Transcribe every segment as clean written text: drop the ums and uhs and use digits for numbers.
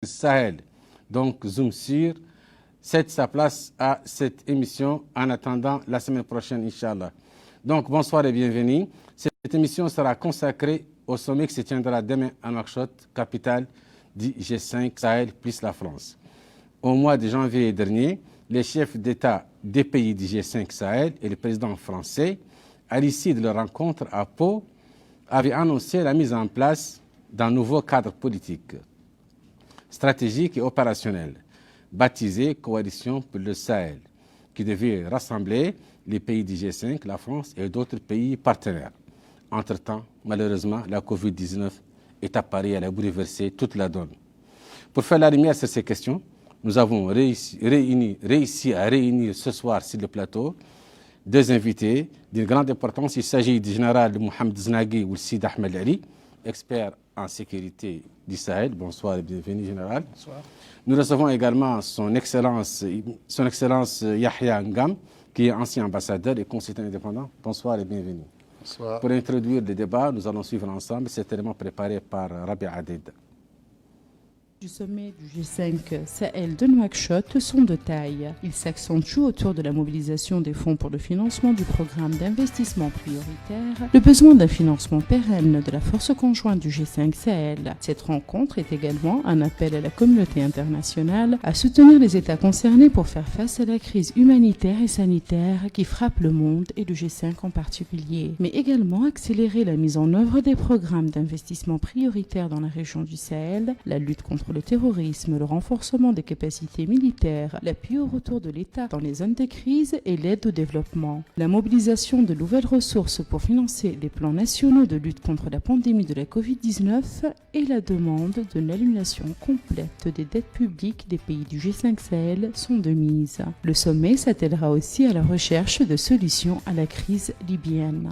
Sahel. Donc, Zoom sur cède sa place à cette émission en attendant la semaine prochaine, Inch'Allah. Donc, bonsoir et bienvenue. Cette émission sera consacrée au sommet qui se tiendra demain à Nouakchott, capitale du G5 Sahel plus la France. Au mois de janvier dernier, les chefs d'État des pays du G5 Sahel et le président français, à l'issue de leur rencontre à Pau, avaient annoncé la mise en place d'un nouveau cadre politique, stratégique et opérationnel, baptisé Coalition pour le Sahel, qui devait rassembler les pays du G5, la France et d'autres pays partenaires. Entre-temps, malheureusement, la Covid-19 est apparue, elle a bouleversé toute la donne. Pour faire la lumière sur ces questions, nous avons réussi à réunir ce soir sur le plateau deux invités d'une grande importance. Il s'agit du général Mohamed Znaghi ou Sid Ahmed Ali, expert en sécurité du Sahel. Bonsoir et bienvenue, général. Bonsoir. Nous recevons également son Excellence Yahya Ngam, qui est ancien ambassadeur et consultant indépendant. Bonsoir et bienvenue. Bonsoir. Pour introduire le débat, nous allons suivre ensemble cet élément préparé par Rabi Aded. Du sommet du G5 Sahel de Nouakchott sont de taille. Ils s'accentuent autour de la mobilisation des fonds pour le financement du programme d'investissement prioritaire, le besoin d'un financement pérenne de la force conjointe du G5 Sahel. Cette rencontre est également un appel à la communauté internationale à soutenir les États concernés pour faire face à la crise humanitaire et sanitaire qui frappe le monde et le G5 en particulier, mais également accélérer la mise en œuvre des programmes d'investissement prioritaires dans la région du Sahel, la lutte contre le terrorisme, le renforcement des capacités militaires, l'appui au retour de l'État dans les zones de crise et l'aide au développement. La mobilisation de nouvelles ressources pour financer les plans nationaux de lutte contre la pandémie de la Covid-19 et la demande de l'annulation complète des dettes publiques des pays du G5 Sahel sont de mise. Le sommet s'attellera aussi à la recherche de solutions à la crise libyenne.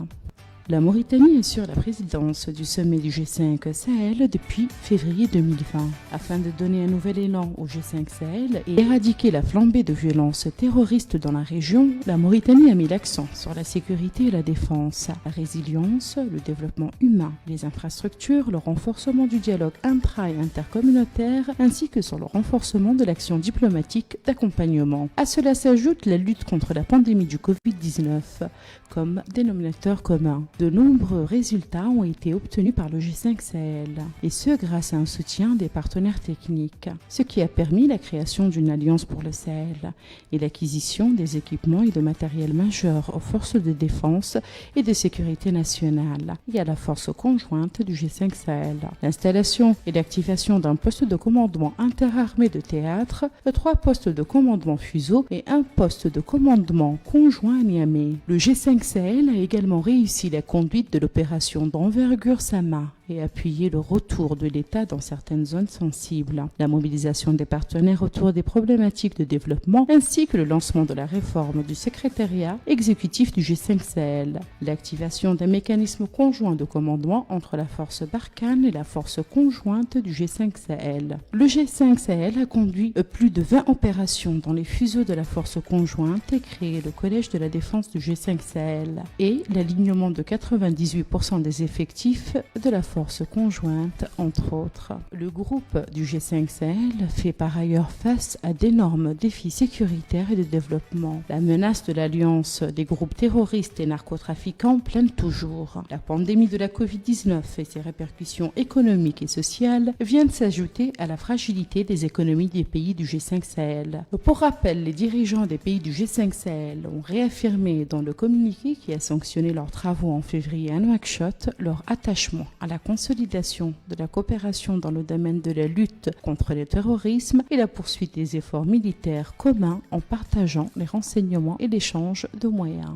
La Mauritanie assure la présidence du sommet du G5 Sahel depuis février 2020. Afin de donner un nouvel élan au G5 Sahel et éradiquer la flambée de violences terroristes dans la région, la Mauritanie a mis l'accent sur la sécurité et la défense, la résilience, le développement humain, les infrastructures, le renforcement du dialogue intra- et intercommunautaire, ainsi que sur le renforcement de l'action diplomatique d'accompagnement. À cela s'ajoute la lutte contre la pandémie du Covid-19 comme dénominateur commun. De nombreux résultats ont été obtenus par le G5 Sahel, et ce grâce à un soutien des partenaires techniques, ce qui a permis la création d'une alliance pour le Sahel et l'acquisition des équipements et de matériel majeurs aux forces de défense et de sécurité nationale et à la force conjointe du G5 Sahel. L'installation et l'activation d'un poste de commandement interarmé de théâtre, 3 postes de commandement fuseau et un poste de commandement conjoint à Niamey. Le G5 Sahel a également réussi la conduite de l'opération d'envergure Sama et appuyer le retour de l'État dans certaines zones sensibles, la mobilisation des partenaires autour des problématiques de développement ainsi que le lancement de la réforme du secrétariat exécutif du G5 Sahel, l'activation d'un mécanisme conjoint de commandement entre la force Barkhane et la force conjointe du G5 Sahel. Le G5 Sahel a conduit plus de 20 opérations dans les fuseaux de la force conjointe et créé le collège de la défense du G5 Sahel et l'alignement de 98% des effectifs de la force conjointe, entre autres. Le groupe du G5 Sahel fait par ailleurs face à d'énormes défis sécuritaires et de développement. La menace de l'alliance des groupes terroristes et narcotrafiquants plane toujours. La pandémie de la Covid-19 et ses répercussions économiques et sociales viennent s'ajouter à la fragilité des économies des pays du G5 Sahel. Pour rappel, les dirigeants des pays du G5 Sahel ont réaffirmé dans le communiqué qui a sanctionné leurs travaux en février à Nouakchott leur attachement à la consolidation de la coopération dans le domaine de la lutte contre le terrorisme et la poursuite des efforts militaires communs en partageant les renseignements et l'échange de moyens.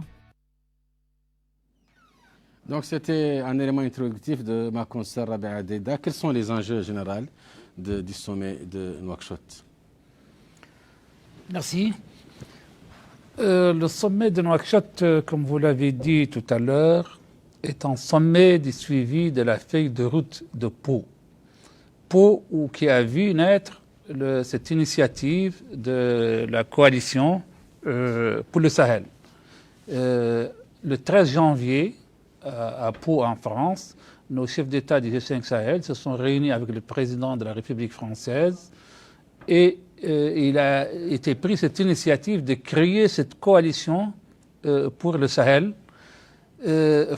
Donc c'était un élément introductif de ma consoeur Rabi Adeda. Quels sont les enjeux généraux du sommet de Nouakchott? Merci. Le sommet de Nouakchott, comme vous l'avez dit tout à l'heure, est un sommet du suivi de la feuille de route de Pau. Pau, qui a vu naître cette initiative de la coalition pour le Sahel. Le 13 janvier, à Pau, en France, nos chefs d'État du G5 Sahel se sont réunis avec le président de la République française et il a été pris cette initiative de créer cette coalition pour le Sahel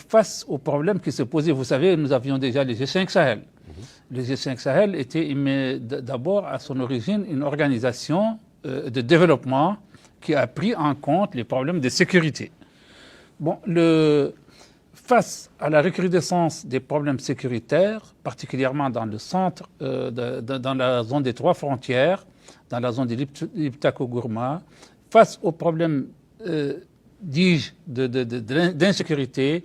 face aux problèmes qui se posaient. Vous savez, nous avions déjà le G5 Sahel. Le G5 Sahel était d'abord à son origine une organisation de développement qui a pris en compte les problèmes de sécurité. Bon, face à la recrudescence des problèmes sécuritaires, particulièrement dans le centre, dans la zone des 3 frontières, dans la zone de l'Iptako-Gourma, face aux problèmes, dis-je, d'insécurité,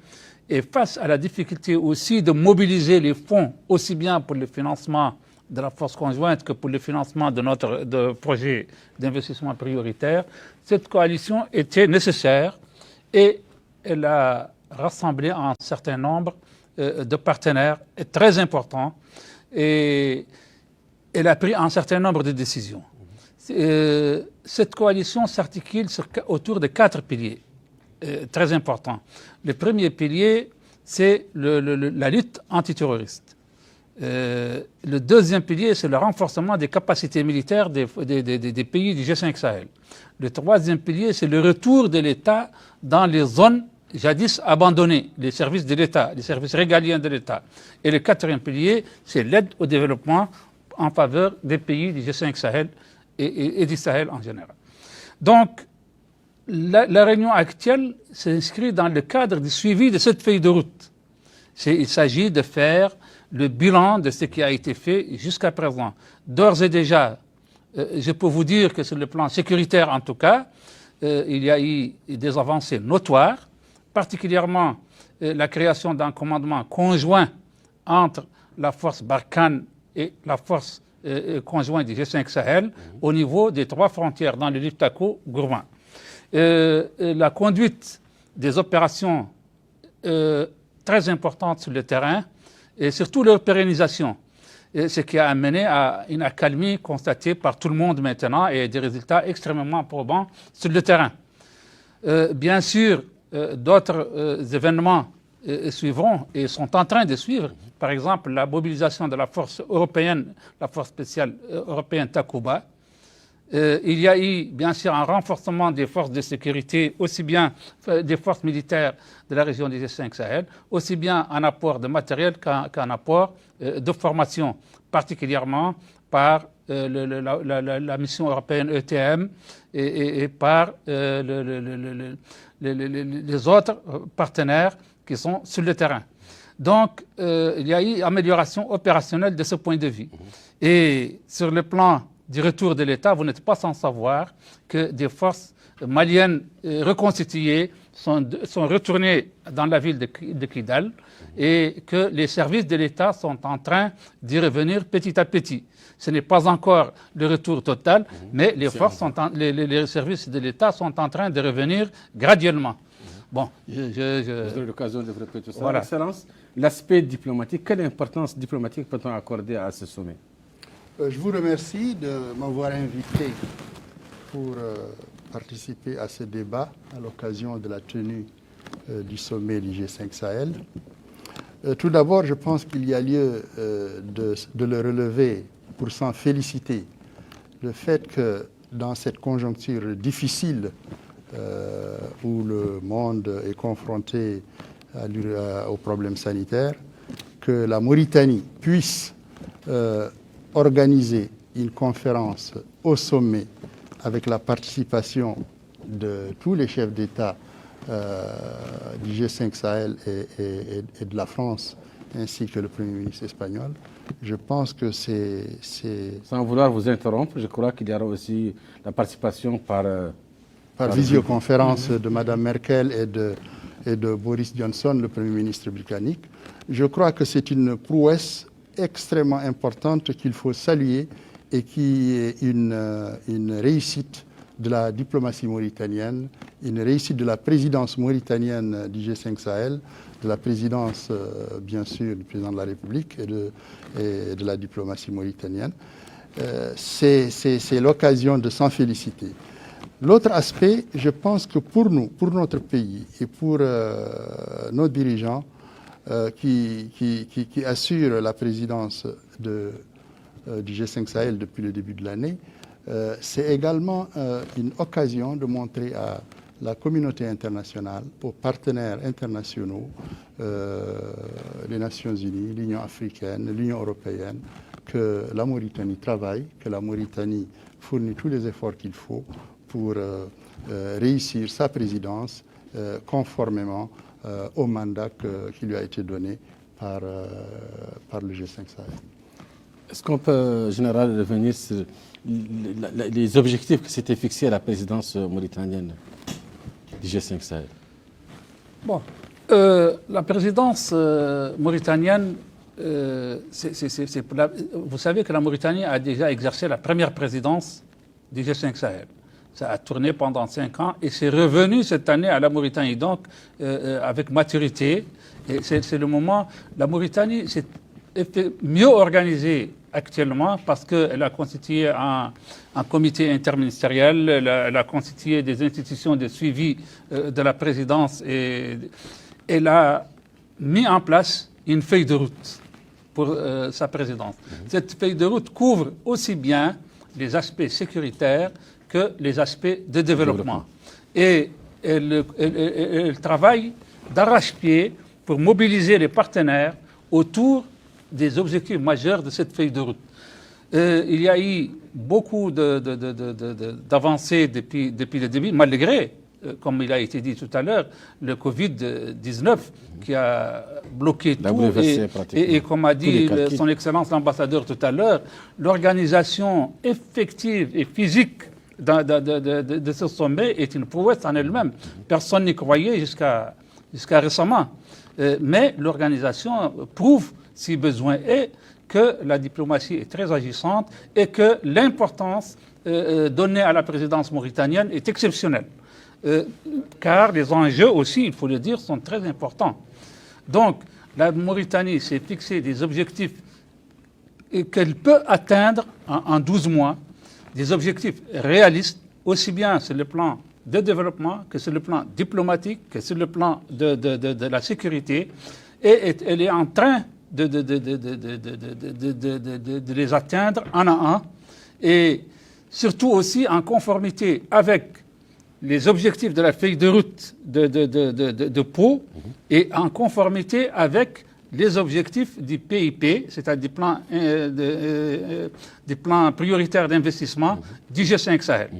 et face à la difficulté aussi de mobiliser les fonds, aussi bien pour le financement de la force conjointe que pour le financement de notre projet d'investissement prioritaire, cette coalition était nécessaire et elle a rassemblé un certain nombre de partenaires très importants et elle a pris un certain nombre de décisions. Cette coalition s'articule autour de 4 piliers très importants. Le premier pilier, c'est la lutte antiterroriste. Le deuxième pilier, c'est le renforcement des capacités militaires des pays du G5 Sahel. Le troisième pilier, c'est le retour de l'État dans les zones jadis abandonnées, les services de l'État, les services régaliens de l'État. Et le quatrième pilier, c'est l'aide au développement en faveur des pays du G5 Sahel et du Sahel en général. Donc, la réunion actuelle s'inscrit dans le cadre du suivi de cette feuille de route. Il s'agit de faire le bilan de ce qui a été fait jusqu'à présent. D'ores et déjà, je peux vous dire que sur le plan sécuritaire en tout cas, il y a eu des avancées notoires, particulièrement la création d'un commandement conjoint entre la force Barkhane et la force conjointe du G5 Sahel au niveau des 3 frontières dans le Liptako-Gourma. La conduite des opérations très importantes sur le terrain et surtout leur pérennisation, ce qui a amené à une accalmie constatée par tout le monde maintenant et des résultats extrêmement probants sur le terrain. Bien sûr, d'autres événements suivront et sont en train de suivre. Par exemple, la mobilisation de la force européenne, la force spéciale européenne Takuba. Il y a eu, bien sûr, un renforcement des forces de sécurité, aussi bien des forces militaires de la région du G5 Sahel, aussi bien un apport de matériel qu'un apport de formation, particulièrement par la mission européenne ETM et par les autres partenaires qui sont sur le terrain. Donc, il y a eu amélioration opérationnelle de ce point de vue. Et sur le plan du retour de l'État, vous n'êtes pas sans savoir que des forces maliennes reconstituées sont retournées dans la ville de Kidal et que les services de l'État sont en train d'y revenir petit à petit. Ce n'est pas encore le retour total, mais les services de l'État sont en train de revenir graduellement. Bon, vous aurez l'occasion de répéter ça. Voilà. Excellence, l'aspect diplomatique, quelle importance diplomatique peut-on accorder à ce sommet? Je vous remercie de m'avoir invité pour participer à ce débat à l'occasion de la tenue du sommet du G5 Sahel. Tout d'abord, je pense qu'il y a lieu de le relever pour s'en féliciter. Le fait que dans cette conjoncture difficile où le monde est confronté aux problèmes sanitaires, que la Mauritanie puisse organiser une conférence au sommet avec la participation de tous les chefs d'État du G5 Sahel et de la France, ainsi que le Premier ministre espagnol. Je pense que c'est... Sans vouloir vous interrompre, je crois qu'il y aura aussi la participation par visioconférence de Mme Merkel et de Boris Johnson, le Premier ministre britannique. Je crois que c'est une prouesse extrêmement importante qu'il faut saluer et qui est une réussite de la diplomatie mauritanienne, une réussite de la présidence mauritanienne du G5 Sahel, de la présidence, bien sûr, du président de la République et de la diplomatie mauritanienne. C'est l'occasion de s'en féliciter. L'autre aspect, je pense que pour nous, pour notre pays et pour nos dirigeants, qui assure la présidence du G5 Sahel depuis le début de l'année, c'est également une occasion de montrer à la communauté internationale, aux partenaires internationaux, les Nations Unies, l'Union africaine, l'Union européenne, que la Mauritanie travaille, que la Mauritanie fournit tous les efforts qu'il faut pour réussir sa présidence conformément au mandat qui lui a été donné par le G5 Sahel. Est-ce qu'on peut, Général, revenir sur les objectifs qui s'étaient fixés à la présidence mauritanienne du G5 Sahel? Bon, la présidence mauritanienne, vous savez que la Mauritanie a déjà exercé la première présidence du G5 Sahel. Ça a tourné pendant 5 ans et c'est revenu cette année à la Mauritanie, donc avec maturité. Et c'est le moment, la Mauritanie s'est mieux organisée actuellement parce qu'elle a constitué un comité interministériel, elle a constitué des institutions de suivi de la présidence et elle a mis en place une feuille de route pour sa présidence. Cette feuille de route couvre aussi bien les aspects sécuritaires que les aspects de développement. Et elle travaille d'arrache-pied pour mobiliser les partenaires autour des objectifs majeurs de cette feuille de route. Il y a eu beaucoup d'avancées depuis le début, malgré, comme il a été dit tout à l'heure, le Covid-19 qui a bloqué tout. Et comme a dit son Excellence l'ambassadeur tout à l'heure, l'organisation effective et physique de ce sommet est une prouesse en elle-même. Personne n'y croyait jusqu'à récemment. Mais l'organisation prouve, si besoin est, que la diplomatie est très agissante et que l'importance donnée à la présidence mauritanienne est exceptionnelle. Car les enjeux aussi, il faut le dire, sont très importants. Donc, la Mauritanie s'est fixé des objectifs qu'elle peut atteindre en 12 mois, des objectifs réalistes, aussi bien sur le plan de développement que sur le plan diplomatique, que sur le plan de la sécurité. Et elle est en train de les atteindre un à un, et surtout aussi en conformité avec les objectifs de la feuille de route de Pau et en conformité avec les objectifs du PIP, c'est-à-dire des plans prioritaires d'investissement du G5 Sahel.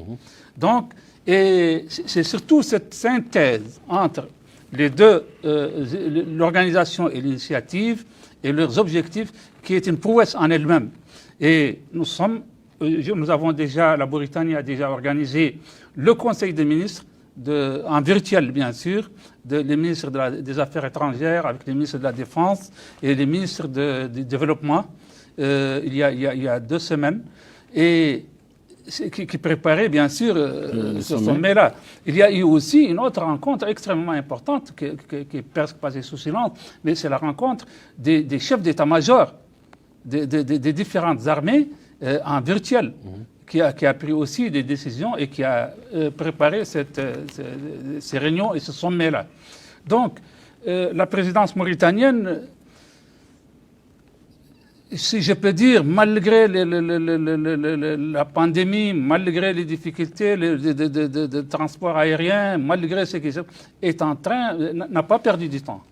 Donc, et c'est surtout cette synthèse entre les deux, l'organisation et l'initiative, et leurs objectifs, qui est une prouesse en elle-même. Et nous avons déjà, la Mauritanie a déjà organisé le Conseil des ministres, en virtuel bien sûr, les ministres des Affaires étrangères avec les ministres de la Défense et les ministres du Développement, il y a 2 semaines, et qui préparait bien sûr ce sommet-là. Il y a eu aussi une autre rencontre extrêmement importante qui est presque passée sous silence, mais c'est la rencontre des chefs d'état-major des différentes armées en virtuel, qui a pris aussi des décisions et qui a préparé ces réunions et ce sommet-là. Donc, la présidence mauritanienne, si je peux dire, malgré la pandémie, malgré les difficultés de transport aérien, malgré ce qui est en train, n'a pas perdu du temps.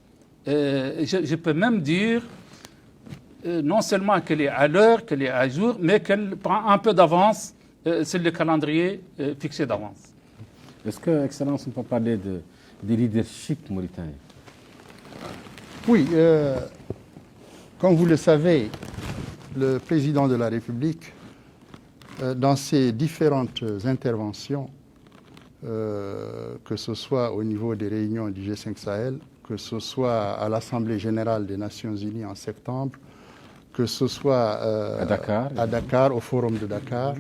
Je peux même dire, non seulement qu'elle est à l'heure, qu'elle est à jour, mais qu'elle prend un peu d'avance sur le calendrier fixé d'avance. Est-ce que, Excellence, on peut parler de leadership mauritanien? Oui. Comme vous le savez, le président de la République, dans ses différentes interventions, que ce soit au niveau des réunions du G5 Sahel, que ce soit à l'Assemblée générale des Nations Unies en septembre, que ce soit à Dakar, au Forum de Dakar,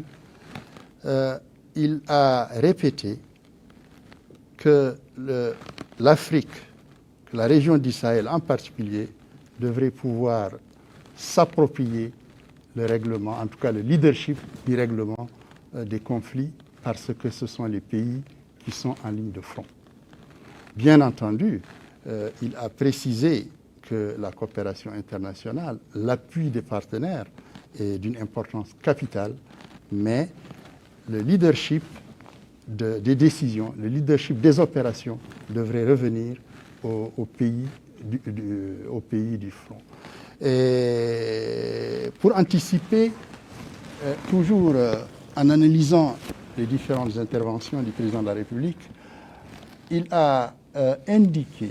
il a répété que l'Afrique, que la région du Sahel en particulier, devrait pouvoir s'approprier le règlement, en tout cas le leadership du règlement des conflits, parce que ce sont les pays qui sont en ligne de front. Bien entendu, il a précisé que la coopération internationale, l'appui des partenaires est d'une importance capitale, mais le leadership des décisions, le leadership des opérations devrait revenir au pays du front. Et pour anticiper, toujours en analysant les différentes interventions du président de la République, il a indiqué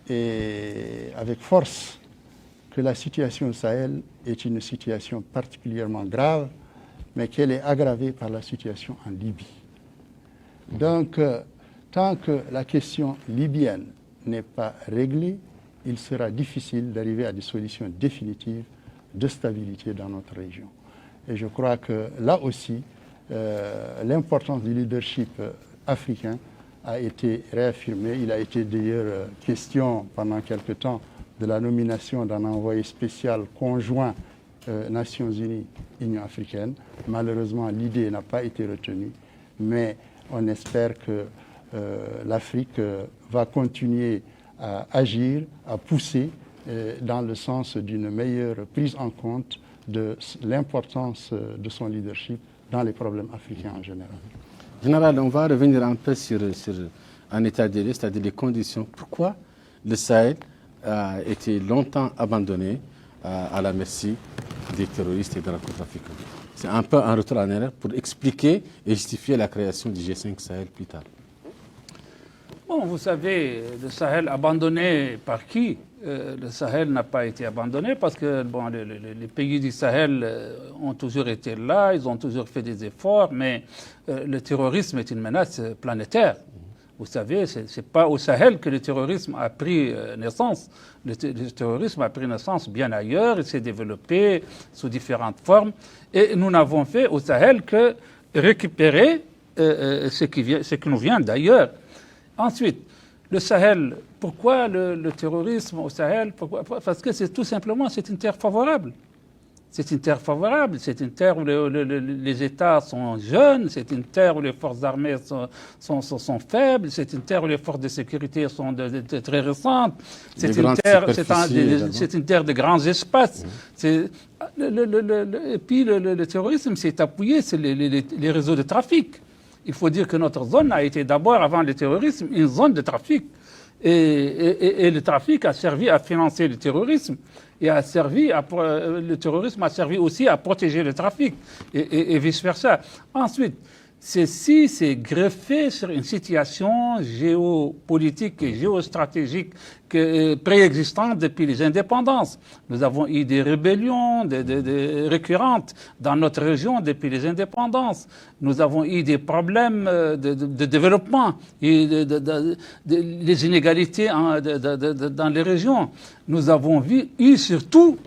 et avec force que la situation au Sahel est une situation particulièrement grave, mais qu'elle est aggravée par la situation en Libye. Donc, tant que la question libyenne n'est pas réglée, il sera difficile d'arriver à des solutions définitives de stabilité dans notre région. Et je crois que là aussi, l'importance du leadership africain a été réaffirmée. Il a été d'ailleurs question pendant quelque temps de la nomination d'un envoyé spécial conjoint Nations Unies-Union africaine. Malheureusement, l'idée n'a pas été retenue, mais on espère que l'Afrique va continuer à agir, à pousser dans le sens d'une meilleure prise en compte de l'importance de son leadership dans les problèmes africains en général. Général, on va revenir un peu sur un état de lieu, c'est-à-dire les conditions. Pourquoi le Sahel a été longtemps abandonné à la merci des terroristes et de la côte africaine? C'est un peu un retour en arrière pour expliquer et justifier la création du G5 Sahel plus tard. Bon, vous savez, le Sahel abandonné par qui? Le Sahel n'a pas été abandonné parce que bon, les pays du Sahel ont toujours été là, ils ont toujours fait des efforts, mais le terrorisme est une menace planétaire. Vous savez, ce n'est pas au Sahel que le terrorisme a pris naissance. Le terrorisme a pris naissance bien ailleurs, il s'est développé sous différentes formes. Et nous n'avons fait au Sahel que récupérer ce qui nous vient d'ailleurs. Ensuite, le Sahel, pourquoi le terrorisme au Sahel? Parce que c'est tout simplement, c'est une terre favorable. C'est une terre favorable, c'est une terre où les États sont jeunes, c'est une terre où les forces armées sont faibles, c'est une terre où les forces de sécurité sont très récentes, c'est une terre de grands espaces. Et puis le terrorisme s'est appuyé sur les réseaux de trafic. Il faut dire que notre zone a été d'abord, avant le terrorisme, une zone de trafic. Et le trafic a servi à financer le terrorisme. Et le terrorisme a servi aussi à protéger le trafic et vice-versa. Ensuite, ceci s'est greffé sur une situation géopolitique et géostratégique préexistante depuis les indépendances. Nous avons eu des rébellions récurrentes dans notre région depuis les indépendances. Nous avons eu des problèmes de développement et les inégalités dans les régions. Nous avons eu surtout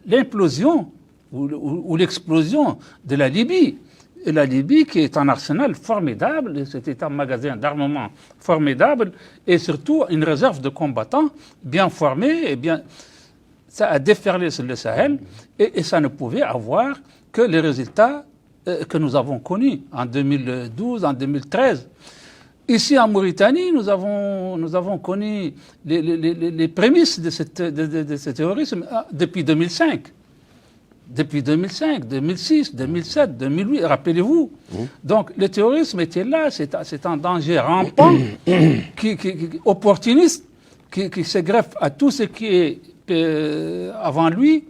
l'implosion ou l'explosion de la Libye. Et la Libye qui est un arsenal formidable, c'était un magasin d'armement formidable et surtout une réserve de combattants bien formés et bien... Ça a déferlé sur le Sahel et ça ne pouvait avoir que les résultats que nous avons connus en 2012, en 2013. Ici en Mauritanie, nous avons connu les prémices de ce terrorisme depuis 2005. Depuis 2005, 2006, 2007, 2008, rappelez-vous. Donc le terrorisme était là, c'est un danger rampant, opportuniste, qui se greffe à tout ce qui est avant lui.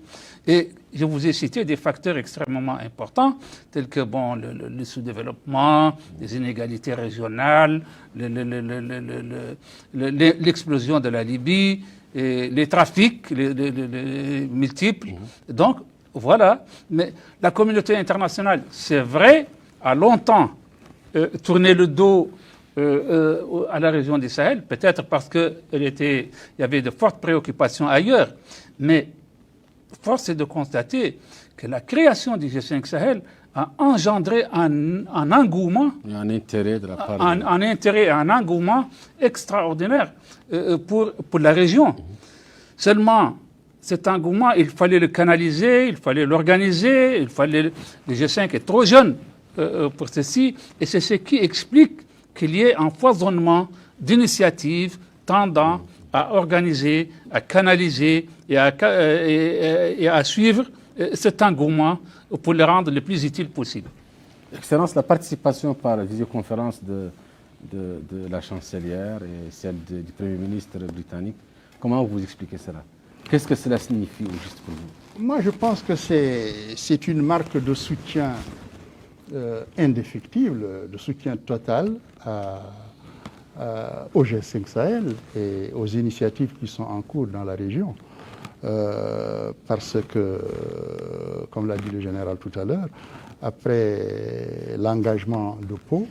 Et je vous ai cité des facteurs extrêmement importants, tels que le sous-développement, les inégalités régionales, l'explosion de la Libye, et les trafics les multiples. Donc, voilà, mais la communauté internationale, c'est vrai, a longtemps tourné le dos à la région du Sahel, peut-être parce qu'il y avait de fortes préoccupations ailleurs, mais force est de constater que la création du G5 Sahel a engendré un engouement, un intérêt de la part un engouement extraordinaire pour la région. Seulement, cet engouement, il fallait le canaliser, il fallait l'organiser, le G5 est trop jeune pour ceci, et c'est ce qui explique qu'il y ait un foisonnement d'initiatives tendant à organiser, à canaliser et à suivre cet engouement pour le rendre le plus utile possible. Excellence, la participation par visioconférence de la chancelière et celle du Premier ministre britannique, comment vous expliquez cela? Qu'est-ce que cela signifie au juste pour vous? Moi, je pense que c'est une marque de soutien indéfectible, de soutien total au G5 Sahel et aux initiatives qui sont en cours dans la région. Parce que, comme l'a dit le général tout à l'heure, après l'engagement de Pau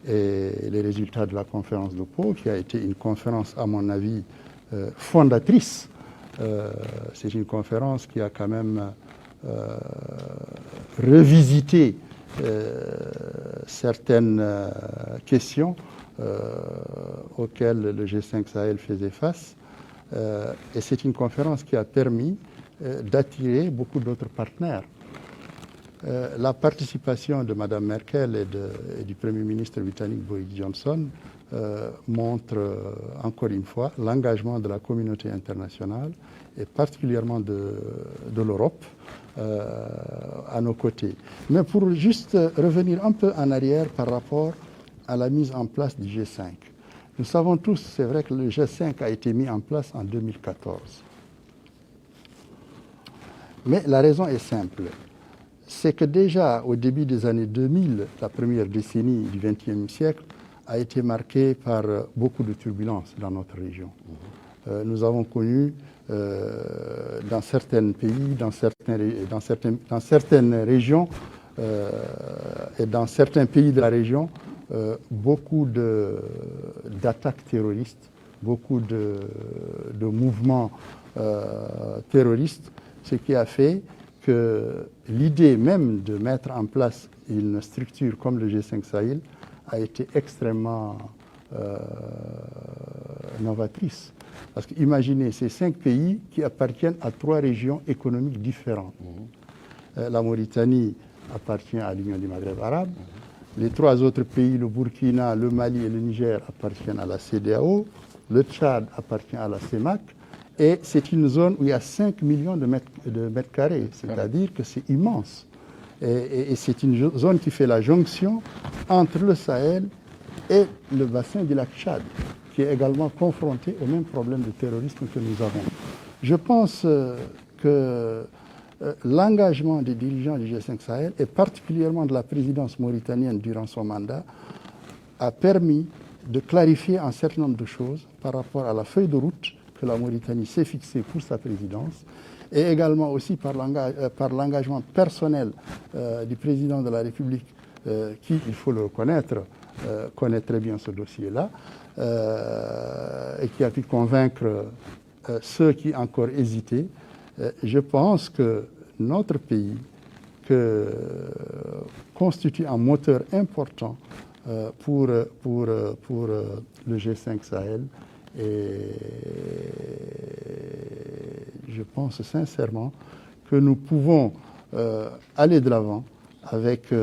et les résultats de la conférence de Pau, qui a été une conférence, à mon avis, fondatrice, c'est une conférence qui a quand même revisité certaines questions auxquelles le G5 Sahel faisait face. Et c'est une conférence qui a permis d'attirer beaucoup d'autres partenaires. La participation de Mme Merkel et du Premier ministre britannique Boris Johnson montre encore une fois l'engagement de la communauté internationale et particulièrement de l'Europe à nos côtés. Mais pour juste revenir un peu en arrière par rapport à la mise en place du G5. Nous savons tous, c'est vrai que le G5 a été mis en place en 2014. Mais la raison est simple. C'est que déjà au début des années 2000, la première décennie du XXe siècle, a été marquée par beaucoup de turbulences dans notre région. Nous avons connu dans certains pays, dans certaines régions et dans certains pays de la région, beaucoup d'attaques terroristes, beaucoup de mouvements terroristes, ce qui a fait que l'idée même de mettre en place une structure comme le G5 Sahel a été extrêmement novatrice. Parce qu'imaginez ces 5 pays qui appartiennent à 3 régions économiques différentes. La Mauritanie appartient à l'Union du Maghreb arabe. Les 3 autres pays, le Burkina, le Mali et le Niger, appartiennent à la CEDEAO. Le Tchad appartient à la CEMAC. Et c'est une zone où il y a 5 millions de mètres carrés, c'est-à-dire que c'est immense. Et c'est une zone qui fait la jonction entre le Sahel et le bassin du lac Tchad, qui est également confronté au même problème de terrorisme que nous avons. Je pense que l'engagement des dirigeants du G5 Sahel, et particulièrement de la présidence mauritanienne durant son mandat, a permis de clarifier un certain nombre de choses par rapport à la feuille de route que la Mauritanie s'est fixée pour sa présidence, et également aussi par l'engagement personnel du président de la République, qui, il faut le reconnaître, connaît très bien ce dossier-là, et qui a pu convaincre ceux qui encore hésitaient. Je pense que notre pays constitue un moteur important pour le G5 Sahel. Et je pense sincèrement que nous pouvons aller de l'avant avec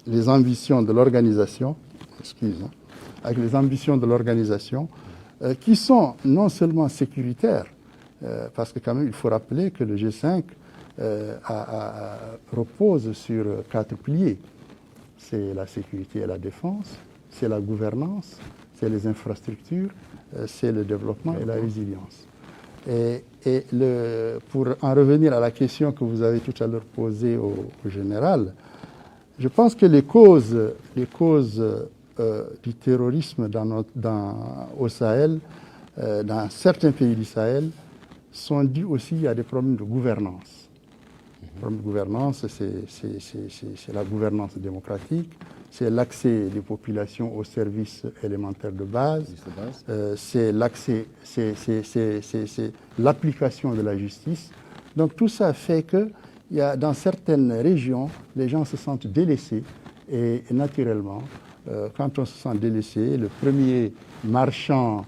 les ambitions de l'organisation, avec les ambitions de l'organisation qui sont non seulement sécuritaires, parce que quand même il faut rappeler que le G5 repose sur 4 piliers. C'est la sécurité et la défense, c'est la gouvernance, c'est les infrastructures, c'est le développement et la résilience. Pour en revenir à la question que vous avez tout à l'heure posée au général, je pense que les causes du terrorisme au Sahel, dans certains pays du Sahel, sont dues aussi à des problèmes de gouvernance. Le problème de gouvernance, c'est la gouvernance démocratique, c'est l'accès des populations aux services élémentaires de base, c'est l'application de la justice. Donc tout ça fait que dans certaines régions, les gens se sentent délaissés et naturellement, quand on se sent délaissé, le premier marchand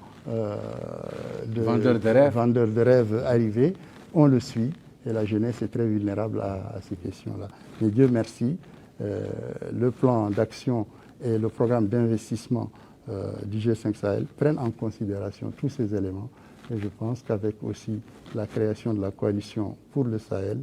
vendeur de rêves arrivé, on le suit et la jeunesse est très vulnérable à ces questions-là. Mais Dieu merci, le plan d'action et le programme d'investissement du G5 Sahel prennent en considération tous ces éléments. Et je pense qu'avec aussi la création de la coalition pour le Sahel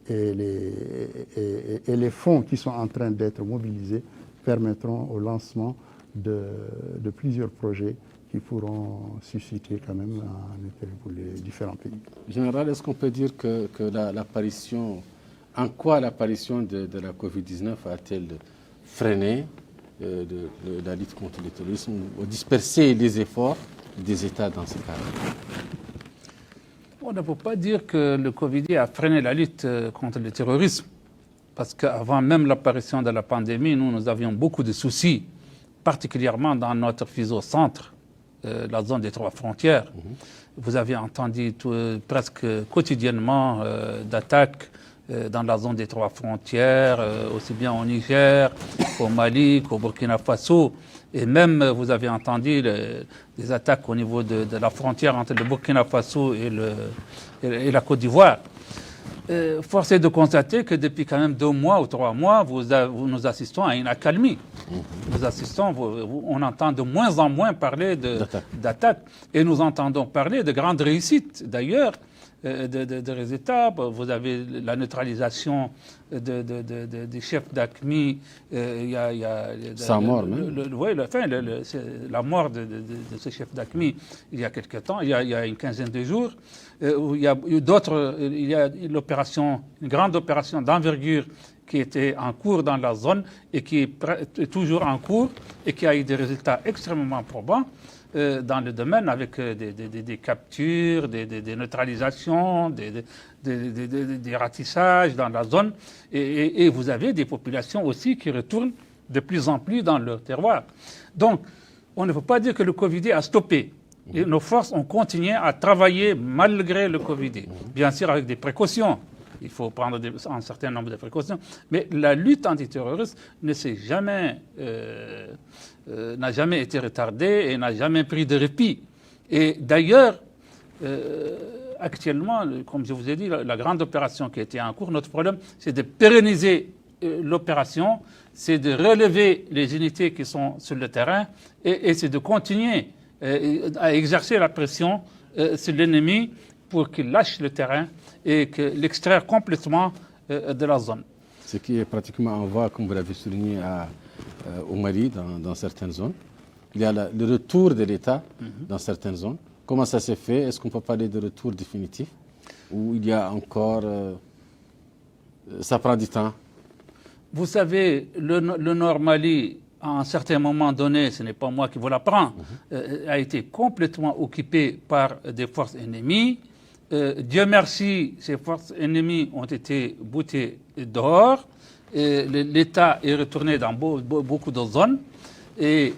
et les fonds qui sont en train d'être mobilisés permettront au lancement de plusieurs projets qui pourront susciter quand même un intérêt pour les différents pays. Général, est-ce qu'on peut dire que l'apparition, en quoi l'apparition de la Covid-19 a-t-elle freiné la lutte contre le terrorisme ou dispersé les efforts des États dans ce cas-là? On ne peut pas dire que le Covid a freiné la lutte contre le terrorisme, parce qu'avant même l'apparition de la pandémie, nous avions beaucoup de soucis, particulièrement dans notre fuseau-centre, la zone des 3 frontières. Vous avez entendu presque quotidiennement d'attaques dans la zone des 3 frontières, aussi bien au Niger, au Mali, qu'au Burkina Faso. Et même, vous avez entendu des attaques au niveau de la frontière entre le Burkina Faso et la Côte d'Ivoire. Force est de constater que depuis quand même 2 mois ou 3 mois, nous assistons à une accalmie. On entend de moins en moins parler d'attaques. Et nous entendons parler de grandes réussites, d'ailleurs, de résultats. Vous avez la neutralisation des chefs d'AQMI. Sans mort, même. La mort de ce chef d'AQMI il y a quelque temps, il y a une quinzaine de jours. Il y a une grande opération d'envergure qui était en cours dans la zone et qui est toujours en cours et qui a eu des résultats extrêmement probants dans le domaine avec des captures, des neutralisations, des ratissages dans la zone. Et vous avez des populations aussi qui retournent de plus en plus dans leur terroir. Donc, on ne peut pas dire que le Covid a stoppé. Et nos forces ont continué à travailler malgré le Covid. Bien sûr, avec des précautions. Il faut prendre un certain nombre de précautions. Mais la lutte antiterroriste n'a jamais été retardée et n'a jamais pris de répit. Et d'ailleurs, actuellement, comme je vous ai dit, la grande opération qui était en cours, notre problème, c'est de pérenniser l'opération, c'est de relever les unités qui sont sur le terrain et c'est de continuer à exercer la pression sur l'ennemi pour qu'il lâche le terrain et que l'extraire complètement de la zone. Ce qui est pratiquement en voie, comme vous l'avez souligné, au Mali, dans certaines zones. Il y a le retour de l'État dans certaines zones. Comment ça s'est fait? Est-ce qu'on peut parler de retour définitif? Ou il y a encore... ça prend du temps? Vous savez, le Nord Mali, à un certain moment donné, ce n'est pas moi qui vous l'apprends, a été complètement occupé par des forces ennemies. Dieu merci, ces forces ennemies ont été boutées dehors. L'État est retourné dans beaucoup de zones. Et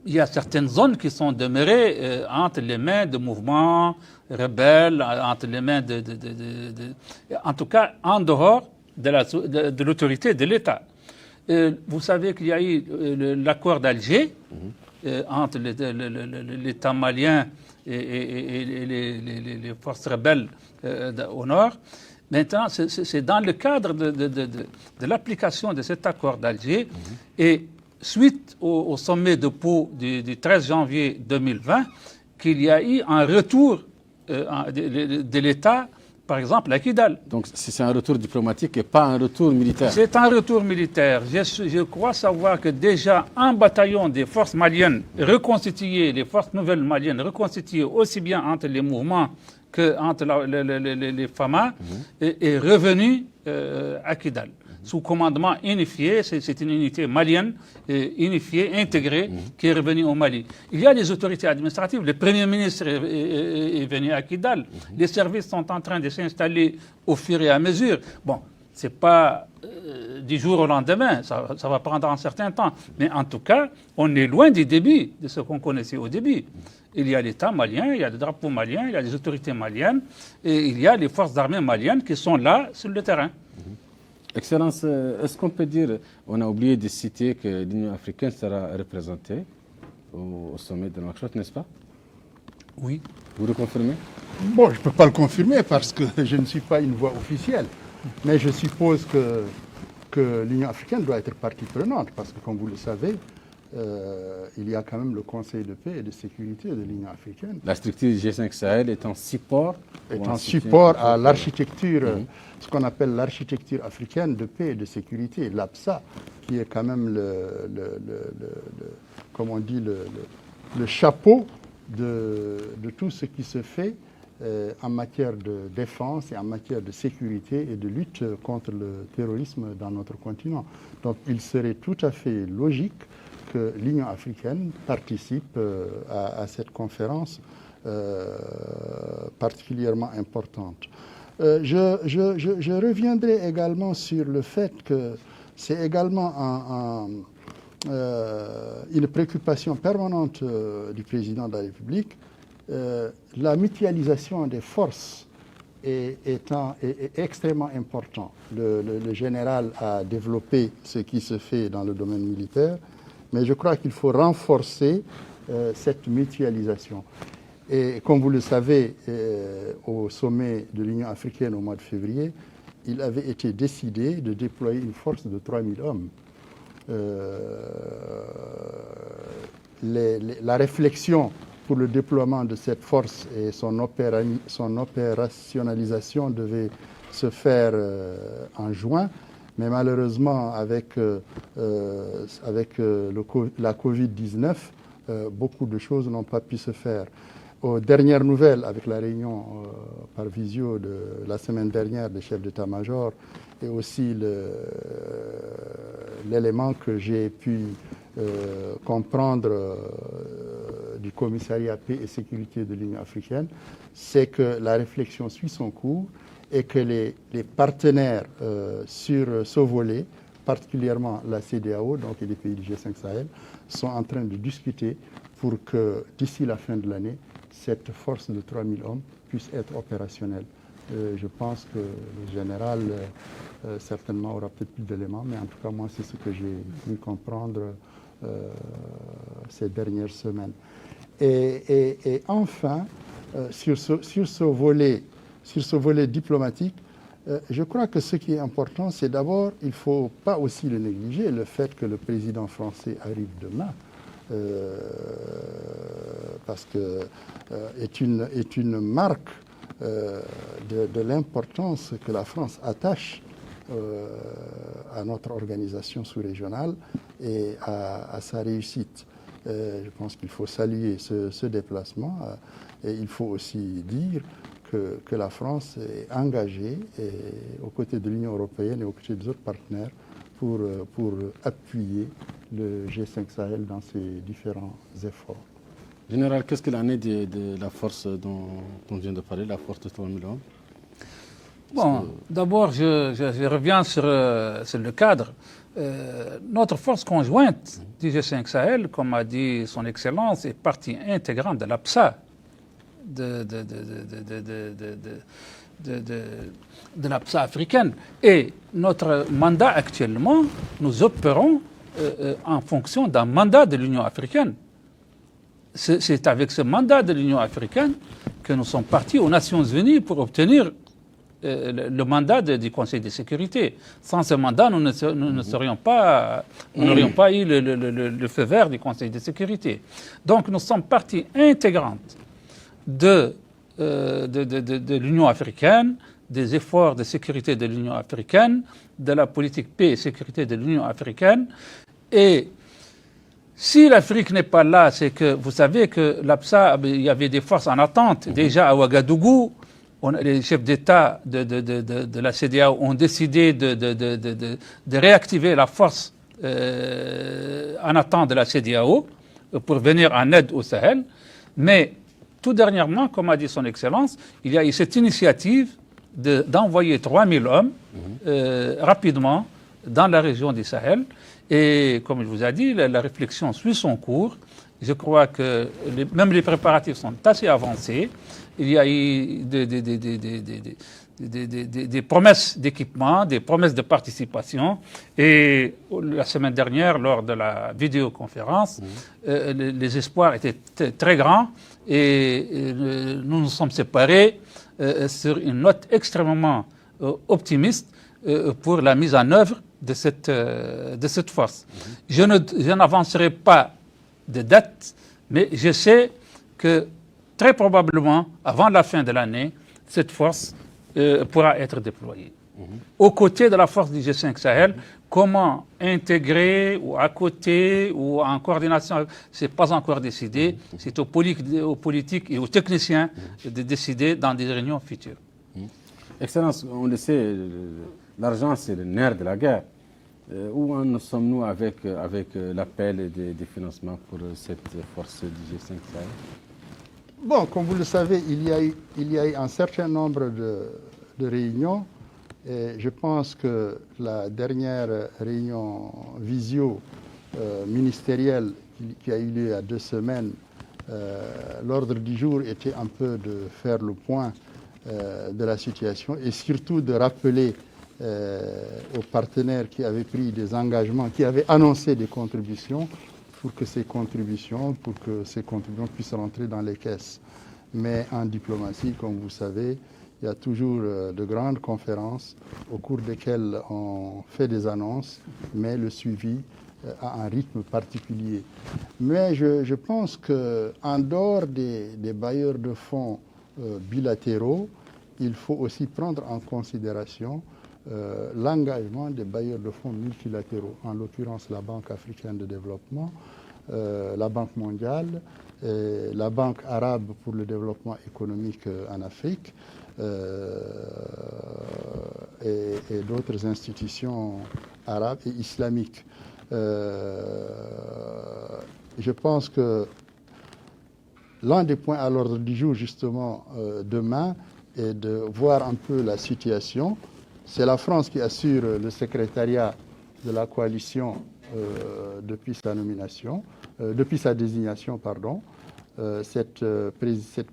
il y a certaines zones qui sont demeurées entre les mains de mouvements rebelles, entre les mains en tout cas en dehors de l'autorité de l'État. Vous savez qu'il y a eu l'accord d'Alger entre l'État malien et les forces rebelles au nord. Maintenant, c'est dans le cadre de l'application de cet accord d'Alger et suite au sommet de Pau du 13 janvier 2020 qu'il y a eu un retour de l'État, par exemple, à Kidal. Donc c'est un retour diplomatique et pas un retour militaire? C'est un retour militaire. Je crois savoir que déjà un bataillon des forces maliennes reconstituées, les forces nouvelles maliennes reconstituées aussi bien entre les mouvements qu'entre les FAMA, est revenu à Kidal. Sous commandement unifié, c'est une unité malienne unifiée, intégrée, qui est revenue au Mali. Il y a les autorités administratives, le Premier ministre est venu à Kidal, les services sont en train de s'installer au fur et à mesure. Bon, ce n'est pas du jour au lendemain, ça va prendre un certain temps, mais en tout cas, on est loin du début de ce qu'on connaissait au début. Il y a l'État malien, il y a le drapeau malien, il y a les autorités maliennes, et il y a les forces armées maliennes qui sont là sur le terrain. Excellence, est-ce qu'on peut dire, on a oublié de citer que l'Union africaine sera représentée au sommet de Nouakchott, n'est-ce pas? Oui. Vous le confirmez? Bon, je ne peux pas le confirmer parce que je ne suis pas une voix officielle. Mais je suppose que l'Union africaine doit être partie prenante parce que, comme vous le savez, il y a quand même le Conseil de paix et de sécurité de l'Union africaine. La structure du G5 Sahel est un support À l'architecture, ce qu'on appelle l'architecture africaine de paix et de sécurité, l'APSA, qui est quand même le chapeau de tout ce qui se fait en matière de défense et en matière de sécurité et de lutte contre le terrorisme dans notre continent. Donc il serait tout à fait logique que l'Union africaine participe à cette conférence particulièrement importante. Je reviendrai également sur le fait que c'est également une préoccupation permanente du président de la République. La mutualisation des forces est extrêmement important. Le général a développé ce qui se fait dans le domaine militaire, mais je crois qu'il faut renforcer cette mutualisation. Et comme vous le savez, au sommet de l'Union africaine au mois de février, il avait été décidé de déployer une force de 3000 hommes. La réflexion pour le déploiement de cette force et son opérationnalisation devait se faire en juin, mais malheureusement avec la Covid-19, beaucoup de choses n'ont pas pu se faire. Aux dernières nouvelles, avec la réunion par visio de la semaine dernière des chefs d'état-major et aussi l'élément que j'ai pu comprendre du commissariat paix et sécurité de l'Union africaine, c'est que la réflexion suit son cours et que les partenaires sur ce volet, particulièrement la CEDEAO, donc et les pays du G5 Sahel, sont en train de discuter pour que d'ici la fin de l'année, cette force de 3000 hommes puisse être opérationnelle. Je pense que le général certainement aura peut-être plus d'éléments, mais en tout cas moi c'est ce que j'ai pu comprendre ces dernières semaines. Et enfin, sur ce volet diplomatique, je crois que ce qui est important, c'est d'abord, il ne faut pas aussi le négliger, le fait que le président français arrive demain, parce que est une marque de l'importance que la France attache à notre organisation sous-régionale et à sa réussite. Je pense qu'il faut saluer ce déplacement et il faut aussi dire que la France est engagée aux côtés de l'Union européenne et aux côtés des autres partenaires pour appuyer le G5 Sahel dans ses différents efforts. Général, qu'est-ce qu'il en est de la force dont on vient de parler, la force de 3000 hommes? Bon, d'abord, je reviens sur le cadre. Notre force conjointe du G5 Sahel, comme a dit son Excellence, est partie intégrante de l'APSA, de l'APSA africaine. Et notre mandat actuellement, nous opérons en fonction d'un mandat de l'Union africaine. C'est avec ce mandat de l'Union africaine que nous sommes partis aux Nations Unies pour obtenir le mandat du Conseil de sécurité. Sans ce mandat, nous n'aurions pas eu le feu vert du Conseil de sécurité. Donc nous sommes partie intégrante de l'Union africaine, des efforts de sécurité de l'Union africaine, de la politique paix et sécurité de l'Union africaine. Et si l'Afrique n'est pas là, c'est que vous savez que l'APSA, il y avait des forces en attente. Déjà à Ouagadougou, les chefs d'État de la CEDEAO ont décidé de réactiver la force en attente de la CEDEAO pour venir en aide au Sahel. Mais tout dernièrement, comme a dit son Excellence, il y a eu cette initiative d'envoyer 3000 hommes rapidement dans la région du Sahel. Et comme je vous ai dit, la réflexion suit son cours. Je crois que même les préparatifs sont assez avancés. Il y a eu des promesses d'équipement, des promesses de participation. Et la semaine dernière, lors de la vidéoconférence, les espoirs étaient très grands. Et nous nous sommes séparés sur une note extrêmement optimiste pour la mise en œuvre de cette force. Je n'avancerai pas de date, mais je sais que très probablement, avant la fin de l'année, cette force pourra être déployée. Aux côtés de la force du G5 Sahel, comment intégrer ou à côté ou en coordination, ce n'est pas encore décidé. C'est aux politiques et aux techniciens de décider dans des réunions futures. Excellence, on le sait, l'argent c'est le nerf de la guerre. Où en sommes-nous avec l'appel des financements pour cette force du G5 Sahel? Bon, comme vous le savez, il y a eu un certain nombre de réunions. Et je pense que la dernière réunion visio ministérielle qui a eu lieu il y a 2 semaines, l'ordre du jour était un peu de faire le point de la situation et surtout de rappeler aux partenaires qui avaient pris des engagements, qui avaient annoncé des contributions, pour que ces contributions puissent rentrer dans les caisses. Mais en diplomatie, comme vous savez, il y a toujours de grandes conférences au cours desquelles on fait des annonces, mais le suivi a un rythme particulier. Mais je pense qu'en dehors des bailleurs de fonds bilatéraux, il faut aussi prendre en considération l'engagement des bailleurs de fonds multilatéraux, en l'occurrence la Banque africaine de développement, la Banque mondiale, la Banque arabe pour le développement économique en Afrique, et d'autres institutions arabes et islamiques. Je pense que l'un des points à l'ordre du jour, justement, demain, est de voir un peu la situation. C'est la France qui assure le secrétariat de la coalition depuis sa désignation, pardon. Cette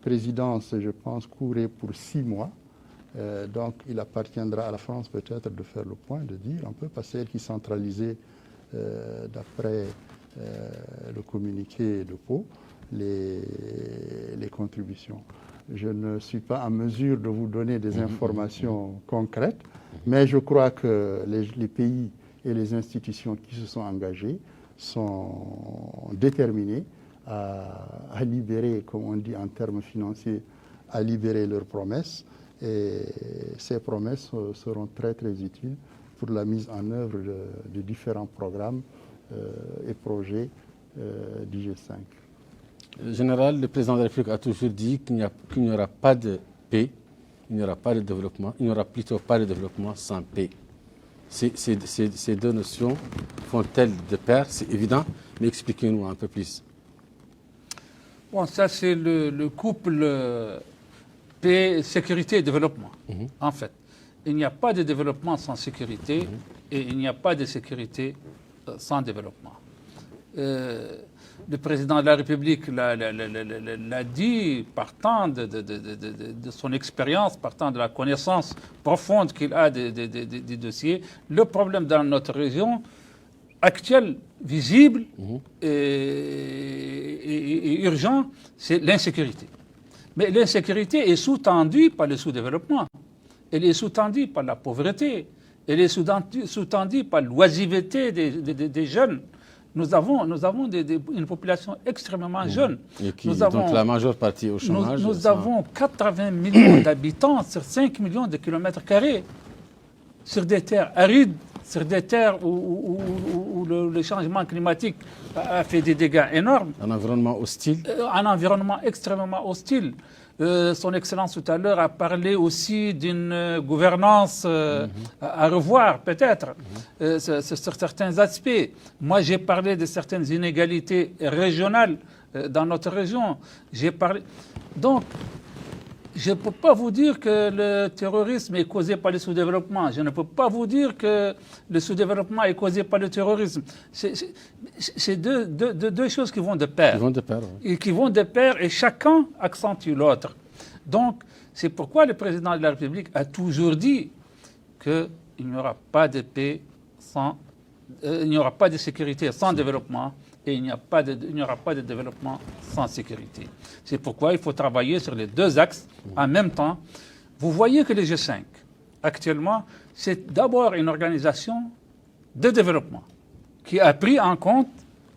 présidence, je pense, courait pour 6 mois. Donc, il appartiendra à la France peut-être de faire le point, de dire un peu, parce que c'est elle qui centralisait, d'après le communiqué de Pau, les contributions. Je ne suis pas en mesure de vous donner des informations concrètes, mais je crois que les pays et les institutions qui se sont engagés sont déterminés à libérer, comme on dit en termes financiers, à libérer leurs promesses. Et ces promesses seront très très utiles pour la mise en œuvre de différents programmes et projets du G5. Général, le président de la République a toujours dit qu'il n'y aura pas de paix, il n'y aura pas de développement, il n'y aura plutôt pas de développement sans paix. Ces deux notions font-elles de pair? C'est évident, mais expliquez-nous un peu plus. Bon, ça c'est le couple paix, sécurité et développement, en fait. Il n'y a pas de développement sans sécurité et il n'y a pas de sécurité sans développement. Le président de la République l'a dit, partant de son expérience, partant de la connaissance profonde qu'il a des dossiers. Le problème dans notre région actuelle, visible et urgent, c'est l'insécurité. Mais l'insécurité est sous-tendue par le sous-développement. Elle est sous-tendue par la pauvreté. Elle est sous-tendue par l'oisiveté des jeunes. Nous avons une population extrêmement jeune. Et donc la majeure partie au chômage. Nous avons 80 millions d'habitants sur 5 millions de kilomètres carrés, sur des terres arides, sur des terres où le changement climatique a fait des dégâts énormes. Un environnement hostile. Un environnement extrêmement hostile. Son Excellence tout à l'heure a parlé aussi d'une gouvernance à revoir peut-être sur certains aspects. Moi j'ai parlé de certaines inégalités régionales dans notre région. J'ai parlé... Donc je ne peux pas vous dire que le terrorisme est causé par le sous-développement. Je ne peux pas vous dire que le sous-développement est causé par le terrorisme. C'est deux choses qui vont de pair. Qui vont de pair, oui. Et qui vont de pair et chacun accentue l'autre. Donc, c'est pourquoi le président de la République a toujours dit qu'il n'y aura pas de paix sans... il n'y aura pas de sécurité sans développement. Et il n'y aura pas de développement sans sécurité. C'est pourquoi il faut travailler sur les deux axes en même temps. Vous voyez que le G5, actuellement, c'est d'abord une organisation de développement qui a pris en compte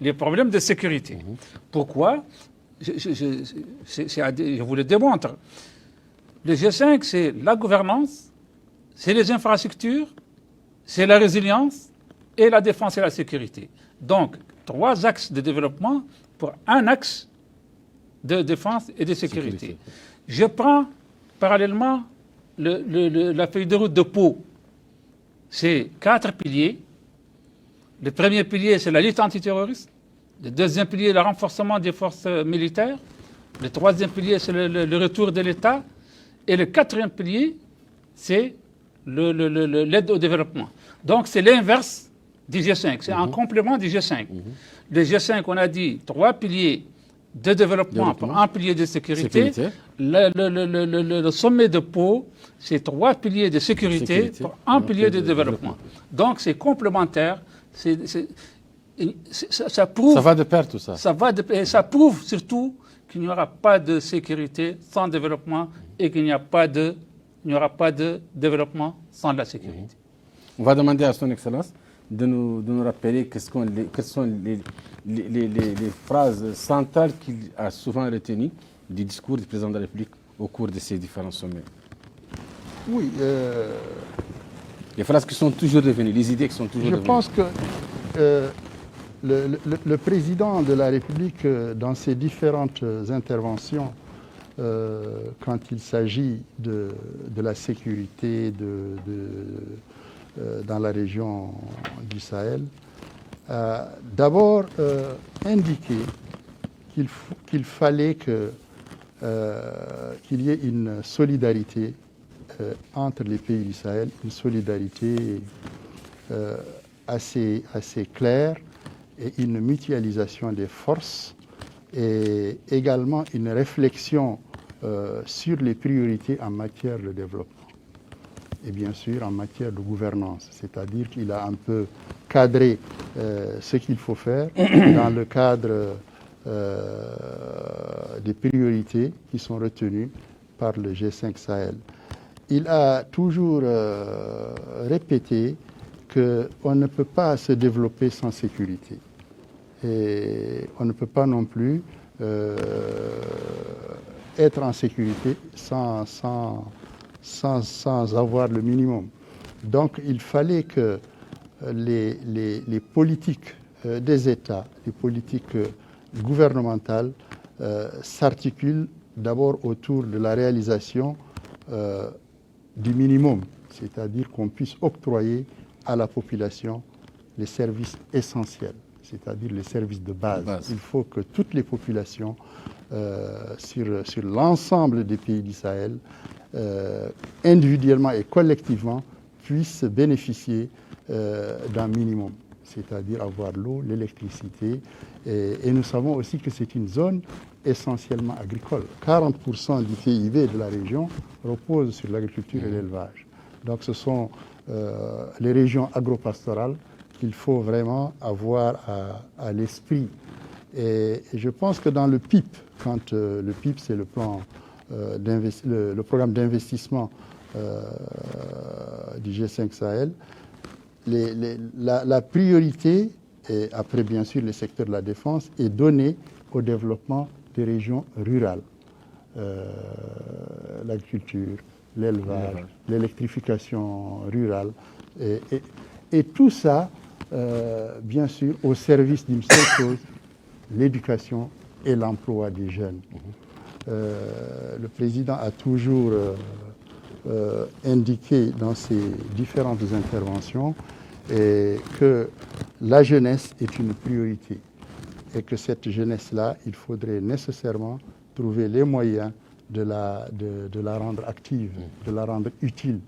les problèmes de sécurité. Pourquoi? Je vous le démontre. Le G5, c'est la gouvernance, c'est les infrastructures, c'est la résilience et la défense et la sécurité. Donc, 3 axes de développement pour un axe de défense et de sécurité. Je prends parallèlement la feuille de route de Pau. C'est 4 piliers. Le premier pilier, c'est la lutte antiterroriste. Le deuxième pilier, le renforcement des forces militaires. Le troisième pilier, c'est le retour de l'État. Et le 4e pilier, c'est l'aide au développement. Donc, c'est l'inverse du G5. C'est un complément du G5. Le G5, on a dit 3 piliers de développement pour 1 pilier de sécurité. Le sommet de Pau, c'est 3 piliers de sécurité pour 1 pilier de développement. Donc, c'est complémentaire. Ça prouve, ça va de pair tout ça. Ça prouve surtout qu'il n'y aura pas de sécurité sans développement et qu'il n'y aura pas de développement sans la sécurité. On va demander à son Excellence de nous rappeler quelles sont les phrases centrales qu'il a souvent retenues du discours du président de la République au cours de ces différents sommets. Oui. Les phrases qui sont toujours revenues, les idées qui sont toujours revenues. Je pense que le président de la République, dans ses différentes interventions, quand il s'agit de la sécurité dans la région du Sahel, a d'abord indiqué qu'il fallait qu'il y ait une solidarité entre les pays du Sahel, une solidarité assez claire et une mutualisation des forces et également une réflexion sur les priorités en matière de développement et bien sûr en matière de gouvernance, c'est-à-dire qu'il a un peu cadré ce qu'il faut faire dans le cadre des priorités qui sont retenues par le G5 Sahel. Il a toujours répété qu'on ne peut pas se développer sans sécurité. Et on ne peut pas non plus être en sécurité sans avoir le minimum. Donc il fallait que les politiques des États, les politiques gouvernementales s'articulent d'abord autour de la réalisation du minimum, c'est-à-dire qu'on puisse octroyer à la population les services essentiels, c'est-à-dire les services de base. Il faut que toutes les populations sur l'ensemble des pays du Sahel, individuellement et collectivement, puissent bénéficier d'un minimum, c'est-à-dire avoir l'eau, l'électricité. Et nous savons aussi que c'est une zone essentiellement agricole. 40% du PIB de la région repose sur l'agriculture et l'élevage. Donc ce sont les régions agropastorales qu'il faut vraiment avoir à l'esprit. Et je pense que dans le PIP, quand le PIP c'est le programme d'investissement du G5 Sahel, la priorité, et après bien sûr le secteur de la défense, est donnée au développement des régions rurales. L'agriculture, l'élevage, l'électrification rurale, et tout ça, bien sûr, au service d'une seule chose, l'éducation et l'emploi des jeunes. Le président a toujours indiqué dans ses différentes interventions que la jeunesse est une priorité et que cette jeunesse-là, il faudrait nécessairement trouver les moyens de la rendre active, de la rendre utile,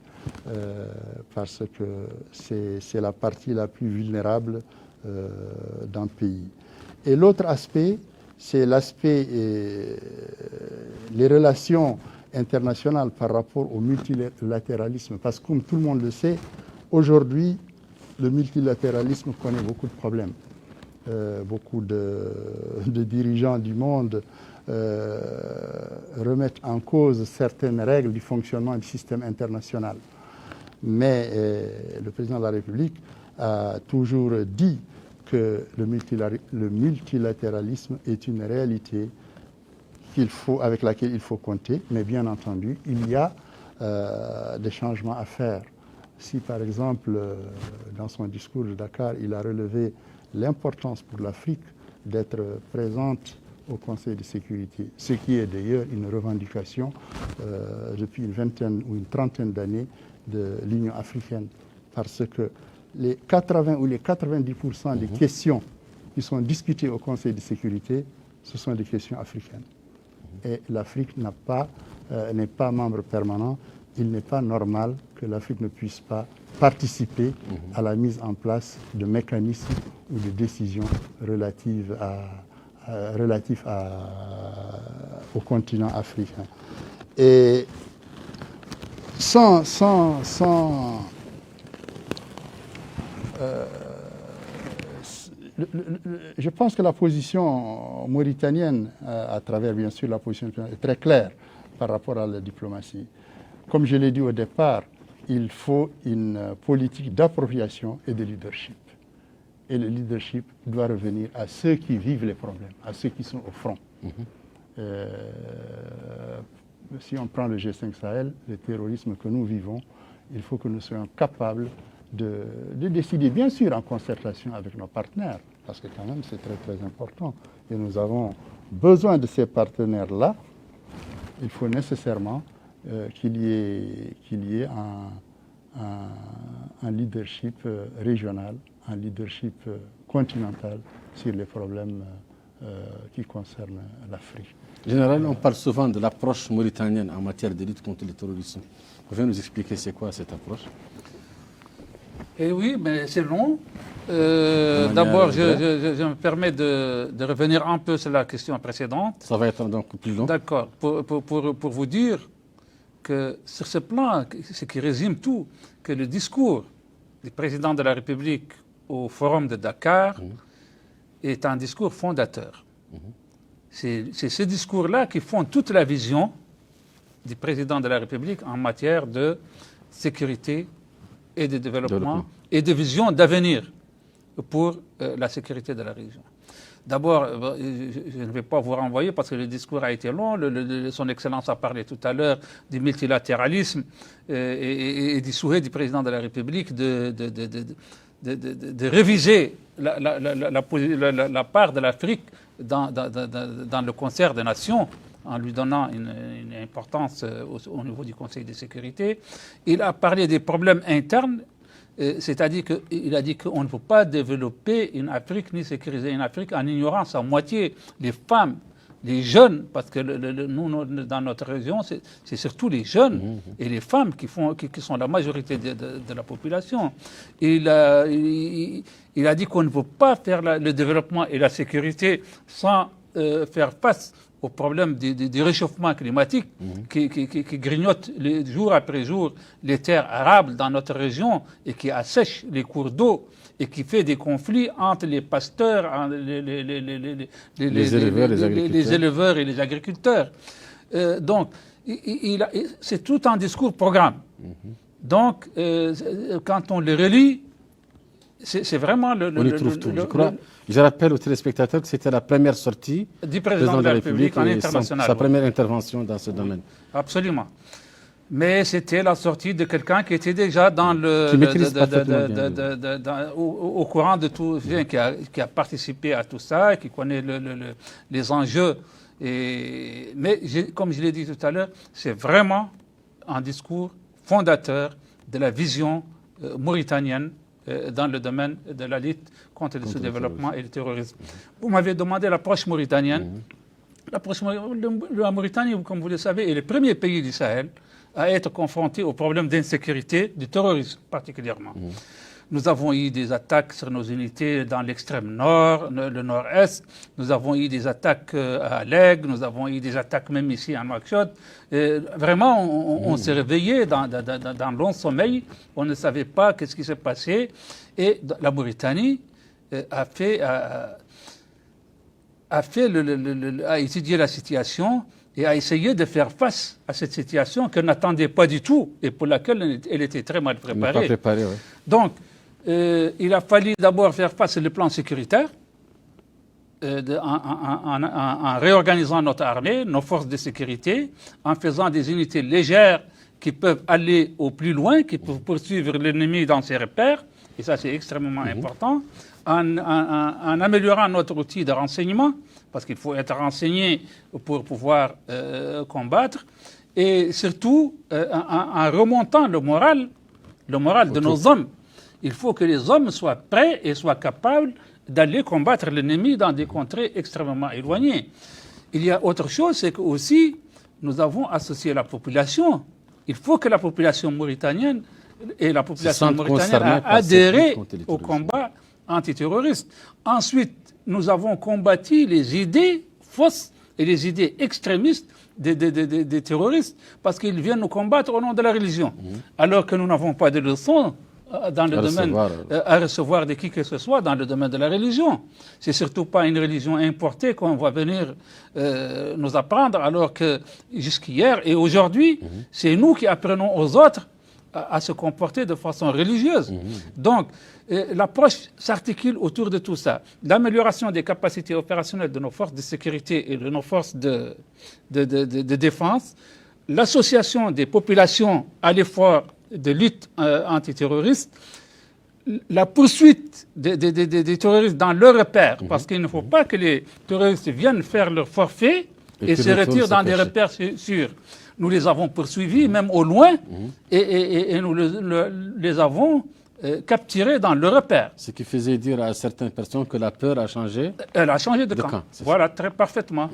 parce que c'est la partie la plus vulnérable d'un pays. Et l'autre aspect, c'est l'aspect, les relations internationales par rapport au multilatéralisme, parce que comme tout le monde le sait, aujourd'hui, le multilatéralisme connaît beaucoup de problèmes. Beaucoup de dirigeants du monde remettent en cause certaines règles du fonctionnement du système international. Mais le président de la République a toujours dit que le multilatéralisme est une réalité avec laquelle il faut compter, mais bien entendu, il y a des changements à faire. Si par exemple, dans son discours de Dakar, il a relevé l'importance pour l'Afrique d'être présente au Conseil de sécurité, ce qui est d'ailleurs une revendication depuis une vingtaine ou une trentaine d'années de l'Union africaine, parce que les 80 ou les 90% des questions qui sont discutées au Conseil de sécurité, ce sont des questions africaines. Et l'Afrique n'est pas membre permanent. Il n'est pas normal que l'Afrique ne puisse pas participer à la mise en place de mécanismes ou de décisions relatifs au continent africain. Et je pense que la position mauritanienne, à travers bien sûr la position est très claire par rapport à la diplomatie. Comme je l'ai dit au départ, il faut une politique d'appropriation et de leadership. Et le leadership doit revenir à ceux qui vivent les problèmes, à ceux qui sont au front. Si on prend le G5 Sahel, le terrorisme que nous vivons, il faut que nous soyons capables de décider, bien sûr en concertation avec nos partenaires, parce que quand même c'est très très important. Et nous avons besoin de ces partenaires-là. Il faut nécessairement qu'il y ait un leadership régional, un leadership continental sur les problèmes qui concernent l'Afrique. Général, on parle souvent de l'approche mauritanienne en matière de lutte contre le terrorisme. Vous pouvez nous expliquer c'est quoi cette approche? Eh oui, mais c'est long. D'abord, je me permets de revenir un peu sur la question précédente. Ça va être donc plus long. D'accord. Pour vous dire que sur ce plan, ce qui résume tout, que le discours du président de la République au Forum de Dakar est un discours fondateur. C'est ce discours-là qui fonde toute la vision du président de la République en matière de sécurité et de développement et de vision d'avenir pour la sécurité de la région. D'abord, je ne vais pas vous renvoyer parce que le discours a été long. Son Excellence a parlé tout à l'heure du multilatéralisme et du souhait du président de la République de réviser la part de l'Afrique dans le concert des nations en lui donnant une importance au niveau du Conseil de sécurité. Il a parlé des problèmes internes, c'est-à-dire qu'il a dit qu'on ne peut pas développer une Afrique ni sécuriser une Afrique en ignorant sa moitié, les femmes, les jeunes, parce que nous, dans notre région, c'est surtout les jeunes et les femmes qui sont la majorité de la population. Il a dit qu'on ne peut pas faire le développement et la sécurité sans faire face au problème du réchauffement climatique qui grignote jour après jour les terres arables dans notre région et qui assèche les cours d'eau et qui fait des conflits entre les pasteurs, les éleveurs et les agriculteurs. Donc, c'est tout un discours programme. Donc, quand on le relit, c'est vraiment on y trouve tout. Je rappelle aux téléspectateurs que c'était la première sortie du président de la République en international. Sa première intervention dans ce domaine. Absolument. Mais c'était la sortie de quelqu'un qui était déjà au courant de tout, qui a participé à tout ça, qui connaît les enjeux. Mais comme je l'ai dit tout à l'heure, c'est vraiment un discours fondateur de la vision mauritanienne dans le domaine de la lutte contre le sous-développement et le terrorisme. Vous m'avez demandé l'approche mauritanienne. La Mauritanie, comme vous le savez, est le premier pays du Sahel à être confronté au problème d'insécurité, du terrorisme particulièrement. Nous avons eu des attaques sur nos unités dans l'extrême nord, le nord-est. Nous avons eu des attaques à Lègue. Nous avons eu des attaques même ici à Nouakchott. Vraiment, on s'est réveillé dans long sommeil. On ne savait pas qu'est-ce qui s'est passé. Et la Mauritanie a étudié la situation et a essayé de faire face à cette situation qu'elle n'attendait pas du tout et pour laquelle elle était très mal préparée. Pas préparée, oui. Donc, il a fallu d'abord faire face sur le plan sécuritaire, en réorganisant notre armée, nos forces de sécurité, en faisant des unités légères qui peuvent aller au plus loin, qui peuvent poursuivre l'ennemi dans ses repères, et ça c'est extrêmement important, en améliorant notre outil de renseignement, parce qu'il faut être renseigné pour pouvoir combattre, et surtout en remontant le moral de nos hommes. Il faut que les hommes soient prêts et soient capables d'aller combattre l'ennemi dans des contrées extrêmement éloignées. Il y a autre chose, c'est que aussi nous avons associé la population. Il faut que la population mauritanienne et la population mauritanienne a adhéré au combat antiterroriste. Ensuite, nous avons combattu les idées fausses et les idées extrémistes des terroristes, parce qu'ils viennent nous combattre au nom de la religion, alors que nous n'avons pas de leçons dans le domaine à recevoir de qui que ce soit dans le domaine de la religion. C'est surtout pas une religion importée qu'on va venir nous apprendre, alors que jusqu'hier et aujourd'hui, c'est nous qui apprenons aux autres à se comporter de façon religieuse. Donc, l'approche s'articule autour de tout ça. L'amélioration des capacités opérationnelles de nos forces de sécurité et de nos forces de défense, l'association des populations à l'effort de lutte antiterroriste, la poursuite des terroristes dans leur repère, parce qu'il ne faut pas que les terroristes viennent faire leur forfait et se retirent dans des repères sûrs. Nous les avons poursuivis, même au loin, et nous les avons capturés dans le repère. Ce qui faisait dire à certaines personnes que la peur a changé. Elle a changé de camp. Voilà, très parfaitement.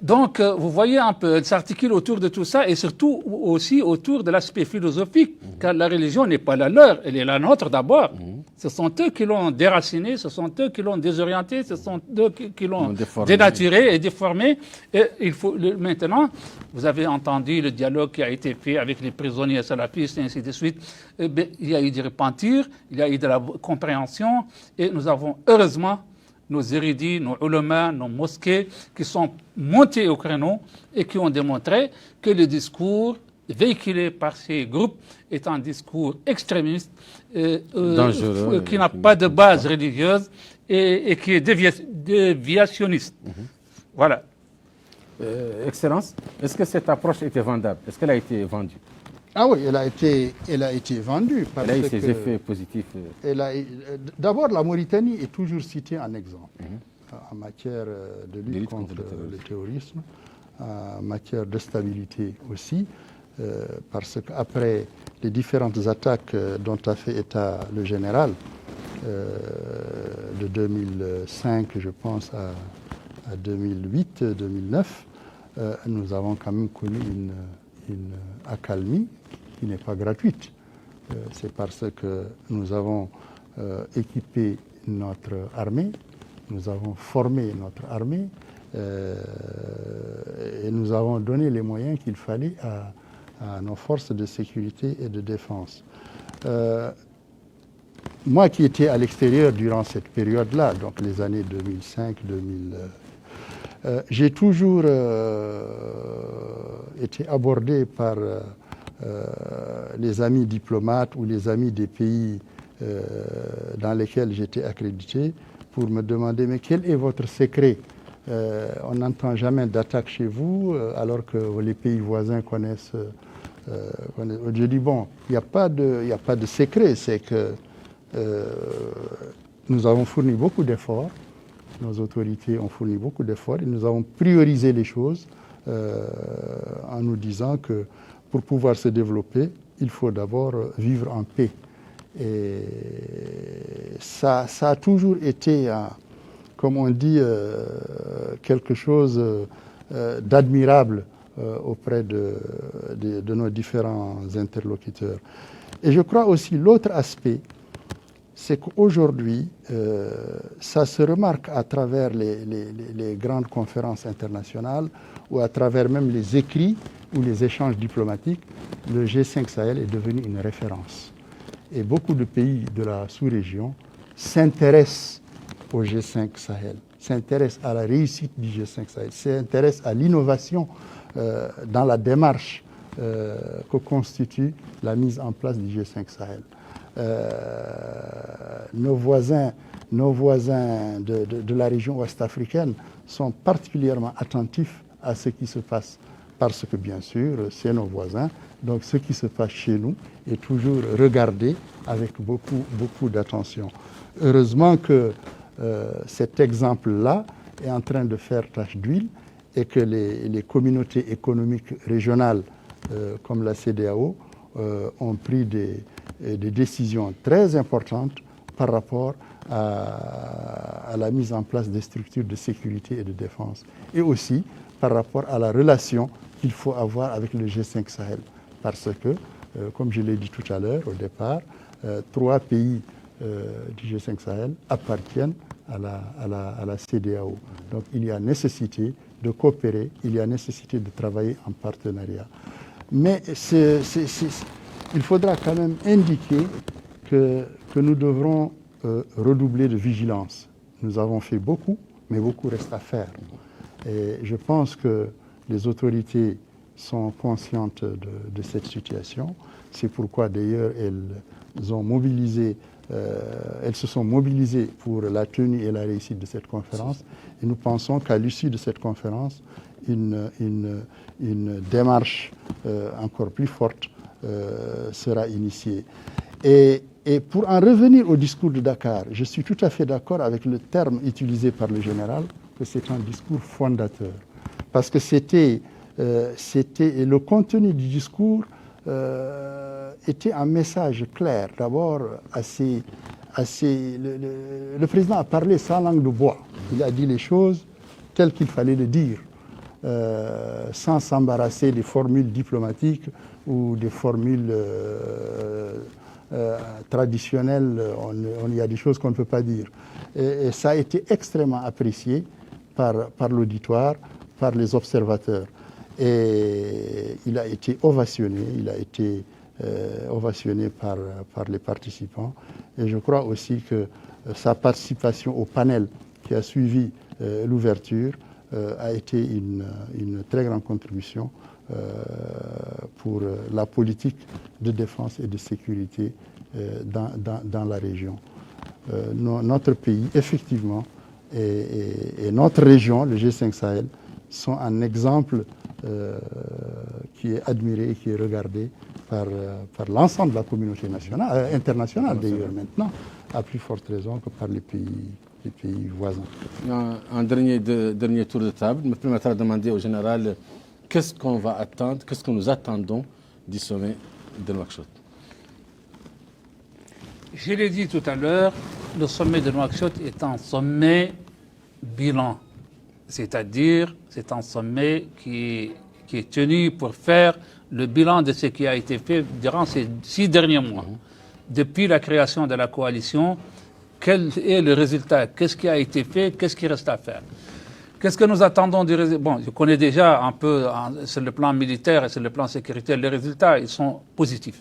Donc, vous voyez un peu, elle s'articule autour de tout ça et surtout aussi autour de l'aspect philosophique, car la religion n'est pas la leur, elle est la nôtre d'abord. Ce sont eux qui l'ont déracinée, ce sont eux qui l'ont désorientée, ce sont eux qui l'ont dénaturée et déformée. Et il faut, maintenant, vous avez entendu le dialogue qui a été fait avec les prisonniers salafistes et ainsi de suite. Il y a eu du repentir, il y a eu de la compréhension et nous avons heureusement nos érudits, nos ulama, nos mosquées qui sont montés au créneau et qui ont démontré que le discours véhiculé par ces groupes est un discours extrémiste, dangereux, qui n'a pas de base religieuse et qui est déviationniste. Voilà. Excellence, est-ce que cette approche était vendable? Est-ce qu'elle a été vendue? Ah oui, elle a été vendue. Elle a eu ses effets positifs. D'abord, la Mauritanie est toujours citée en exemple en matière de lutte contre le terrorisme, en matière de stabilité aussi, parce qu'après les différentes attaques dont a fait état le général, de 2005, je pense, à 2008-2009, nous avons quand même connu une accalmie qui n'est pas gratuite. C'est parce que nous avons équipé notre armée, nous avons formé notre armée et nous avons donné les moyens qu'il fallait à nos forces de sécurité et de défense. Moi qui étais à l'extérieur durant cette période-là, donc les années 2005-2000, j'ai toujours été abordé par les amis diplomates ou les amis des pays dans lesquels j'étais accrédité pour me demander « mais quel est votre secret ? On n'entend jamais d'attaque chez vous alors que les pays voisins connaissent... Je dis bon, il n'y a pas de secret, c'est que nous avons fourni beaucoup d'efforts, nos autorités ont fourni beaucoup d'efforts et nous avons priorisé les choses en nous disant que pour pouvoir se développer, il faut d'abord vivre en paix. Et ça a toujours été, comme on dit, quelque chose d'admirable auprès de nos différents interlocuteurs. Et je crois aussi l'autre aspect, c'est qu'aujourd'hui, ça se remarque à travers les grandes conférences internationales ou à travers même les écrits ou les échanges diplomatiques, le G5 Sahel est devenu une référence. Et beaucoup de pays de la sous-région s'intéressent au G5 Sahel, s'intéressent à la réussite du G5 Sahel, s'intéressent à l'innovation dans la démarche que constitue la mise en place du G5 Sahel. nos voisins de la région ouest-africaine sont particulièrement attentifs à ce qui se passe. Parce que, bien sûr, c'est nos voisins. Donc, ce qui se passe chez nous est toujours regardé avec beaucoup d'attention. Heureusement que cet exemple-là est en train de faire tache d'huile et que les communautés économiques régionales, comme la CEDEAO, ont pris des décisions très importantes par rapport à la mise en place des structures de sécurité et de défense. Et aussi par rapport à la relation qu'il faut avoir avec le G5 Sahel. Parce que, comme je l'ai dit tout à l'heure, au départ, 3 pays du G5 Sahel appartiennent à la CEDEAO. Donc il y a nécessité de coopérer, il y a nécessité de travailler en partenariat. Mais il faudra quand même indiquer que nous devrons redoubler de vigilance. Nous avons fait beaucoup, mais beaucoup reste à faire. Et je pense que les autorités sont conscientes de cette situation. C'est pourquoi d'ailleurs elles se sont mobilisées pour la tenue et la réussite de cette conférence. Et nous pensons qu'à l'issue de cette conférence, une démarche encore plus forte sera initiée. Et pour en revenir au discours de Dakar, je suis tout à fait d'accord avec le terme utilisé par le général, que c'est un discours fondateur. Parce que le contenu du discours était un message clair. D'abord, le président a parlé sans langue de bois. Il a dit les choses telles qu'il fallait le dire, sans s'embarrasser des formules diplomatiques ou des formules traditionnelles. Il y a des choses qu'on ne peut pas dire. Et ça a été extrêmement apprécié par l'auditoire, par les observateurs. Et il a été ovationné, par les participants. Et je crois aussi que sa participation au panel qui a suivi l'ouverture a été une très grande contribution pour la politique de défense et de sécurité dans la région. Notre pays, effectivement, et notre région, le G5 Sahel, sont un exemple qui est admiré et qui est regardé par l'ensemble de la communauté internationale d'ailleurs maintenant, à plus forte raison que par les pays voisins. Un dernier tour de table me permettra de demander au général qu'est-ce qu'on va attendre, qu'est-ce que nous attendons du sommet de Nouakchott. Je l'ai dit tout à l'heure, le sommet de Nouakchott est un sommet bilan. C'est-à-dire, c'est un sommet qui est tenu pour faire le bilan de ce qui a été fait durant ces 6 derniers mois. Depuis la création de la coalition, quel est le résultat? Qu'est-ce qui a été fait? Qu'est-ce qui reste à faire? Qu'est-ce que nous attendons du résultat? Bon, je connais déjà un peu sur le plan militaire et sur le plan sécuritaire, les résultats, ils sont positifs.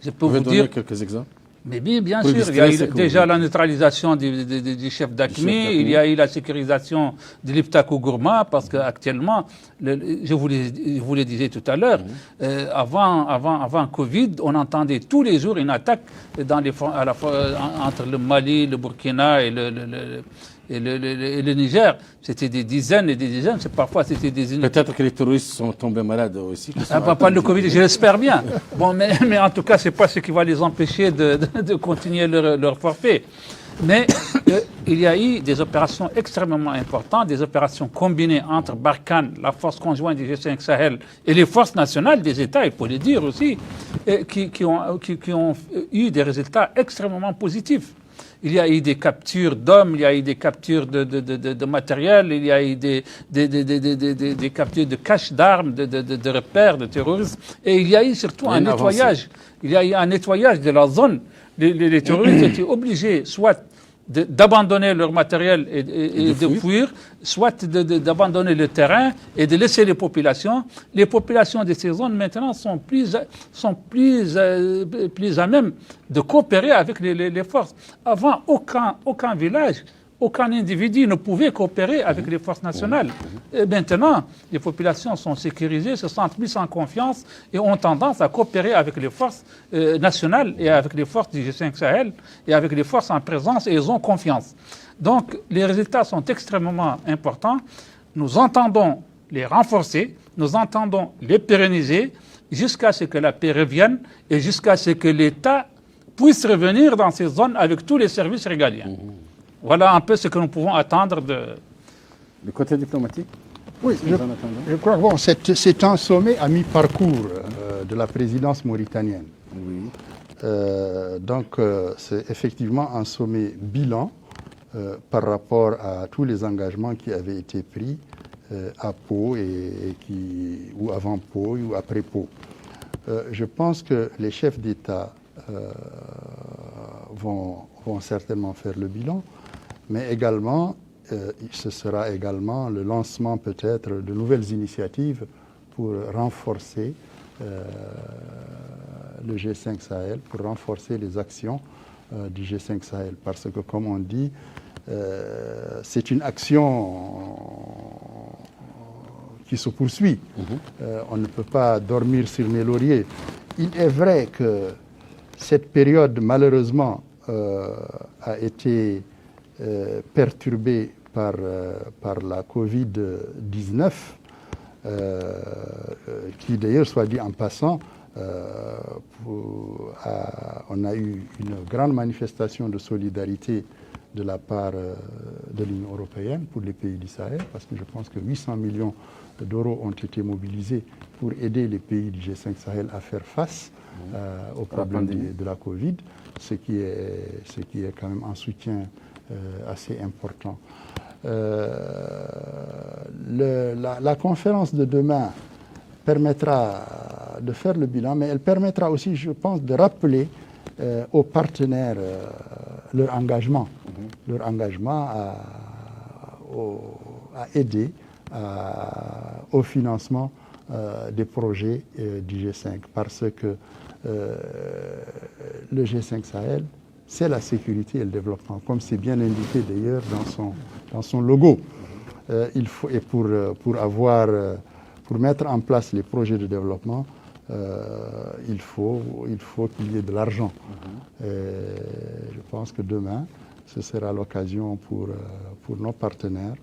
Je peux vous dire quelques exemples. Mais bien sûr, il y a eu déjà la neutralisation du chef d'AQMI, il y a eu la sécurisation de l'Iptako Gourma, parce qu'actuellement, je vous le disais tout à l'heure, avant Covid, on entendait tous les jours une attaque entre le Mali, le Burkina et le Niger. C'était des dizaines et des dizaines, parfois c'était des unités. Peut-être que les terroristes sont tombés malades aussi. Pas le Covid, je l'espère bien. Bon, mais en tout cas, ce n'est pas ce qui va les empêcher de continuer leur forfait. Mais il y a eu des opérations extrêmement importantes, des opérations combinées entre Barkhane, la force conjointe du G5 Sahel, et les forces nationales des États, il faut le dire aussi, qui ont eu des résultats extrêmement positifs. Il y a eu des captures d'hommes, il y a eu des captures de matériel, il y a eu des captures de caches d'armes, de repères de terroristes. Et il y a eu surtout un nettoyage. Il y a eu un nettoyage de la zone. Les terroristes étaient obligés soit d'abandonner leur matériel et de fuir, soit d'abandonner le terrain et de laisser les populations. Les populations de ces zones maintenant sont plus à même de coopérer avec les forces. Avant, aucun village aucun individu ne pouvait coopérer avec les forces nationales. Et maintenant, les populations sont sécurisées, se sentent plus en confiance et ont tendance à coopérer avec les forces nationales et avec les forces du G5 Sahel et avec les forces en présence et ils ont confiance. Donc, les résultats sont extrêmement importants. Nous entendons les renforcer, nous entendons les pérenniser jusqu'à ce que la paix revienne et jusqu'à ce que l'État puisse revenir dans ces zones avec tous les services régaliens. Voilà un peu ce que nous pouvons attendre de... Le côté diplomatique? Oui, je crois que bon, c'est un sommet à mi-parcours de la présidence mauritanienne. Oui. Donc, c'est effectivement un sommet bilan par rapport à tous les engagements qui avaient été pris à Pau ou avant Pau ou après Pau. Je pense que les chefs d'État vont certainement faire le bilan, mais également, ce sera également le lancement peut-être de nouvelles initiatives pour renforcer le G5 Sahel, pour renforcer les actions du G5 Sahel. Parce que, comme on dit, c'est une action qui se poursuit. On ne peut pas dormir sur mes lauriers. Il est vrai que cette période, malheureusement, a été perturbée par la Covid-19, qui d'ailleurs, soit dit en passant, on a eu une grande manifestation de solidarité de la part de l'Union européenne pour les pays du Sahel, parce que je pense que 800 millions d'euros ont été mobilisés pour aider les pays du G5 Sahel à faire face au problème de la Covid, ce qui est quand même un soutien assez important. La conférence de demain permettra de faire le bilan, mais elle permettra aussi, je pense, de rappeler aux partenaires leur engagement à aider au financement des projets du G5, parce que le G5 Sahel, c'est la sécurité et le développement, comme c'est bien indiqué d'ailleurs dans son logo. Il faut, et pour mettre en place les projets de développement, il faut qu'il y ait de l'argent. Je pense que demain, ce sera l'occasion pour nos partenaires,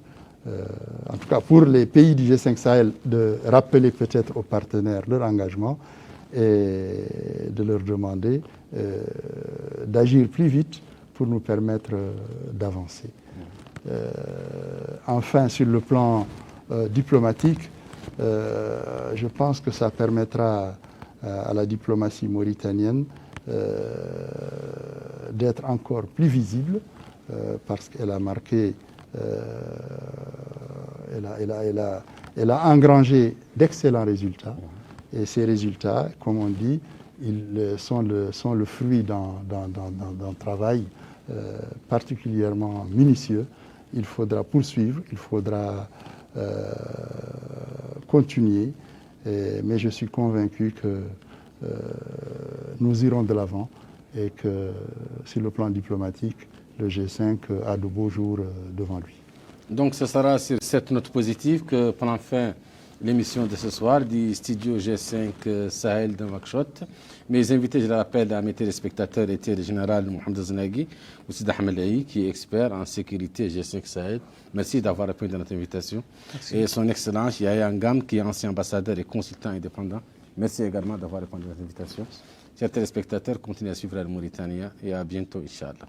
en tout cas pour les pays du G5 Sahel, de rappeler peut-être aux partenaires leur engagement et de leur demander d'agir plus vite pour nous permettre d'avancer. Enfin, sur le plan diplomatique, je pense que ça permettra à la diplomatie mauritanienne d'être encore plus visible, parce qu'elle a marqué, elle a engrangé d'excellents résultats. Et ces résultats, comme on dit, ils sont le fruit d'un travail particulièrement minutieux. Il faudra poursuivre, il faudra continuer, mais je suis convaincu que nous irons de l'avant et que sur le plan diplomatique, le G5 a de beaux jours devant lui. Donc ce sera sur cette note positive que prend fin l'émission de ce soir du studio G5 Sahel de Nouakchott. Mes invités, je le rappelle, à mes téléspectateurs étaient le général Mohamed Zenaghi, aussi Ahmed Laï, qui est expert en sécurité G5 Sahel. Merci d'avoir répondu à notre invitation. Merci. Et son Excellence Yahya Ngam, qui est ancien ambassadeur et consultant indépendant. Merci également d'avoir répondu à notre invitation. Chers téléspectateurs, continuez à suivre Al Mauritania et à bientôt, Inch'Allah.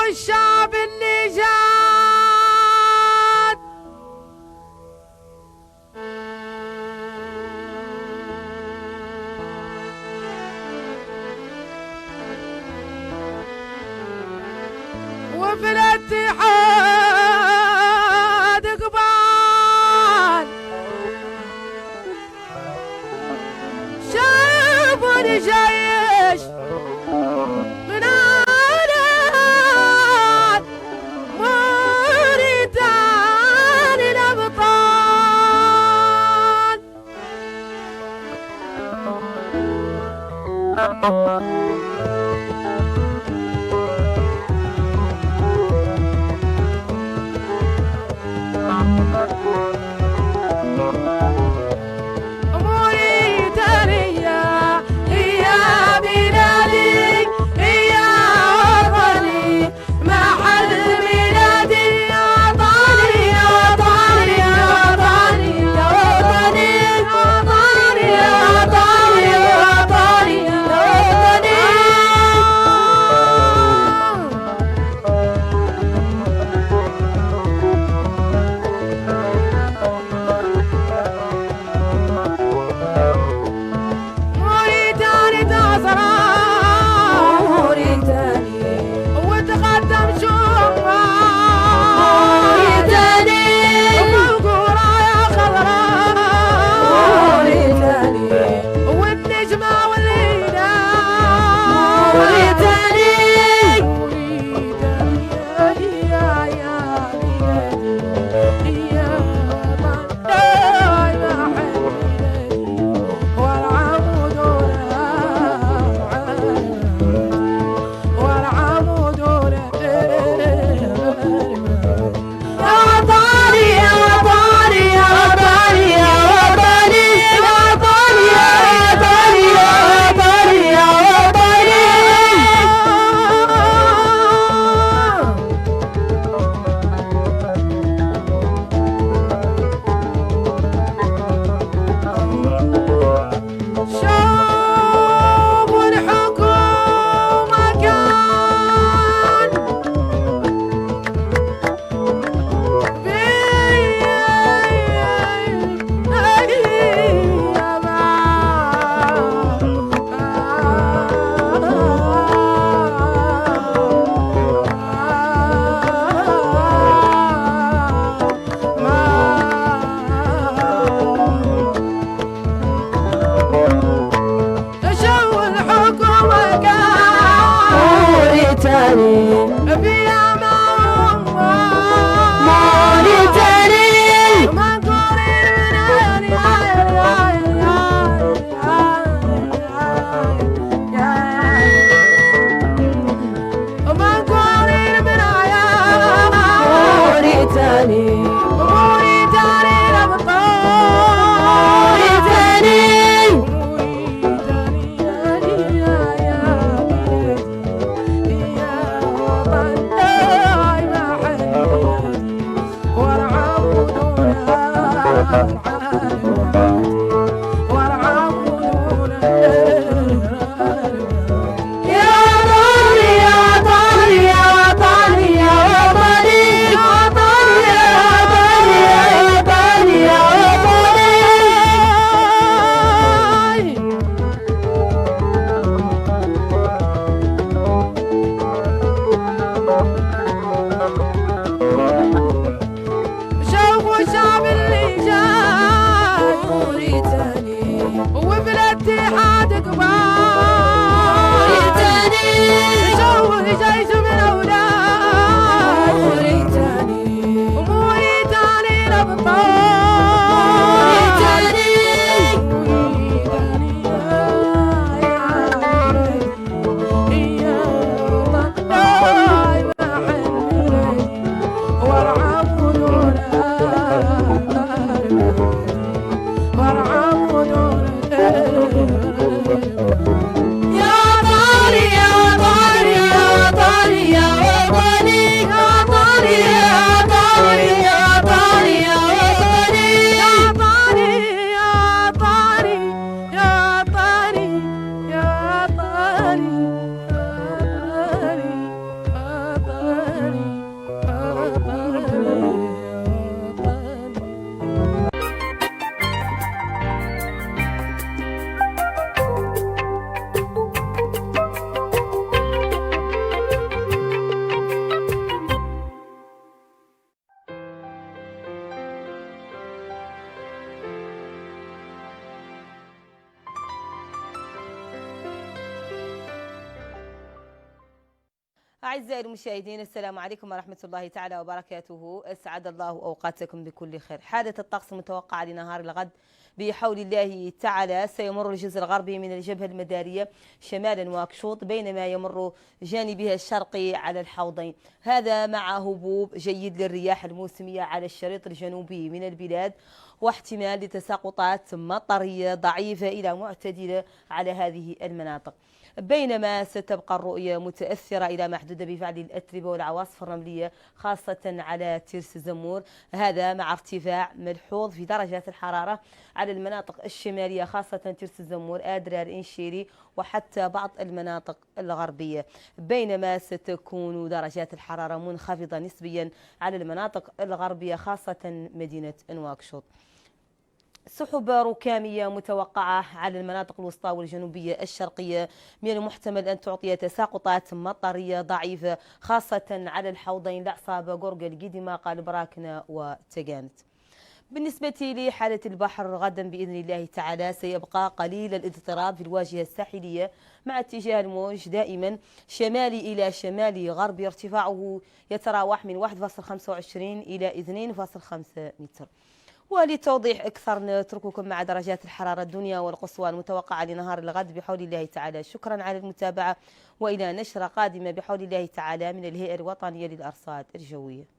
الشعب اللي جاد وفي الاتحاد قبال شافوا الجيش من آلات موريتان الأبطال موريتانيا هي بلادي هي وطني محل ميلادي يا وطني يا وطني يا وطني يا وطني يا وطني يا وطني يا وطني موريتاني تعصران موريتاني وتقدم شوفها موريتاني وفوقها يا خضراء موريتاني والنجمة والهلال موريتاني موريتاني يا بلادي يا وطني والعمود والعمود يا وطني يا وطني يا وطني يا وطني يا وطني يا وطني يا وطني يا وطني شوفوا الحكومة كان شو الحكومة كان موريتاني فيها موريتاني ما نقولين من موريتاني موريتاني الأبطال موريتاني شوفوا الشعب اللي جاي موريتاني وفي الاتحاد قبال موريتاني شوفوا جيش من أولاد موريتاني موريتاني الأبطال موريتاني موريتاني يا وطني أعزائي المشاهدين، السلام عليكم ورحمة الله تعالى وبركاته. أسعد الله أوقاتكم بكل خير. حالة الطقس المتوقعة لنهار الغد بحول الله تعالى: سيمر الجزء الغربي من الجبهة المدارية شمالا نواكشوط، بينما يمر جانبها الشرقي على الحوضين، هذا مع هبوب جيد للرياح الموسمية على الشريط الجنوبي من البلاد، واحتمال لتساقطات مطرية ضعيفة إلى معتدلة على هذه المناطق، بينما ستبقى الرؤية متأثرة إلى محدودة بفعل الأتربة والعواصف الرملية خاصة على ترس زمور، هذا مع ارتفاع ملحوظ في درجات الحرارة على المناطق الشمالية خاصة ترس زمور، أدرار، إنشيري، وحتى بعض المناطق الغربية، بينما ستكون درجات الحرارة منخفضة نسبيا على المناطق الغربية خاصة مدينة نواكشوط. سحب ركامية متوقعة على المناطق الوسطى والجنوبية الشرقية، من المحتمل أن تعطي تساقطات مطرية ضعيفة خاصة على الحوضين العصابة، قرقل، قدماقة، البراكنة وتجانت. بالنسبة لحالة البحر غدا بإذن الله تعالى سيبقى قليل الاضطراب في الواجهة الساحلية، مع اتجاه الموج دائما شمالي إلى شمالي غربي، ارتفاعه يتراوح من 1.25 إلى 2.5 متر. ولتوضيح أكثر نترككم مع درجات الحرارة الدنيا والقصوى المتوقعة لنهار الغد بحول الله تعالى. شكرا على المتابعة، وإلى نشرة قادمة بحول الله تعالى من الهيئة الوطنية للأرصاد الجوية.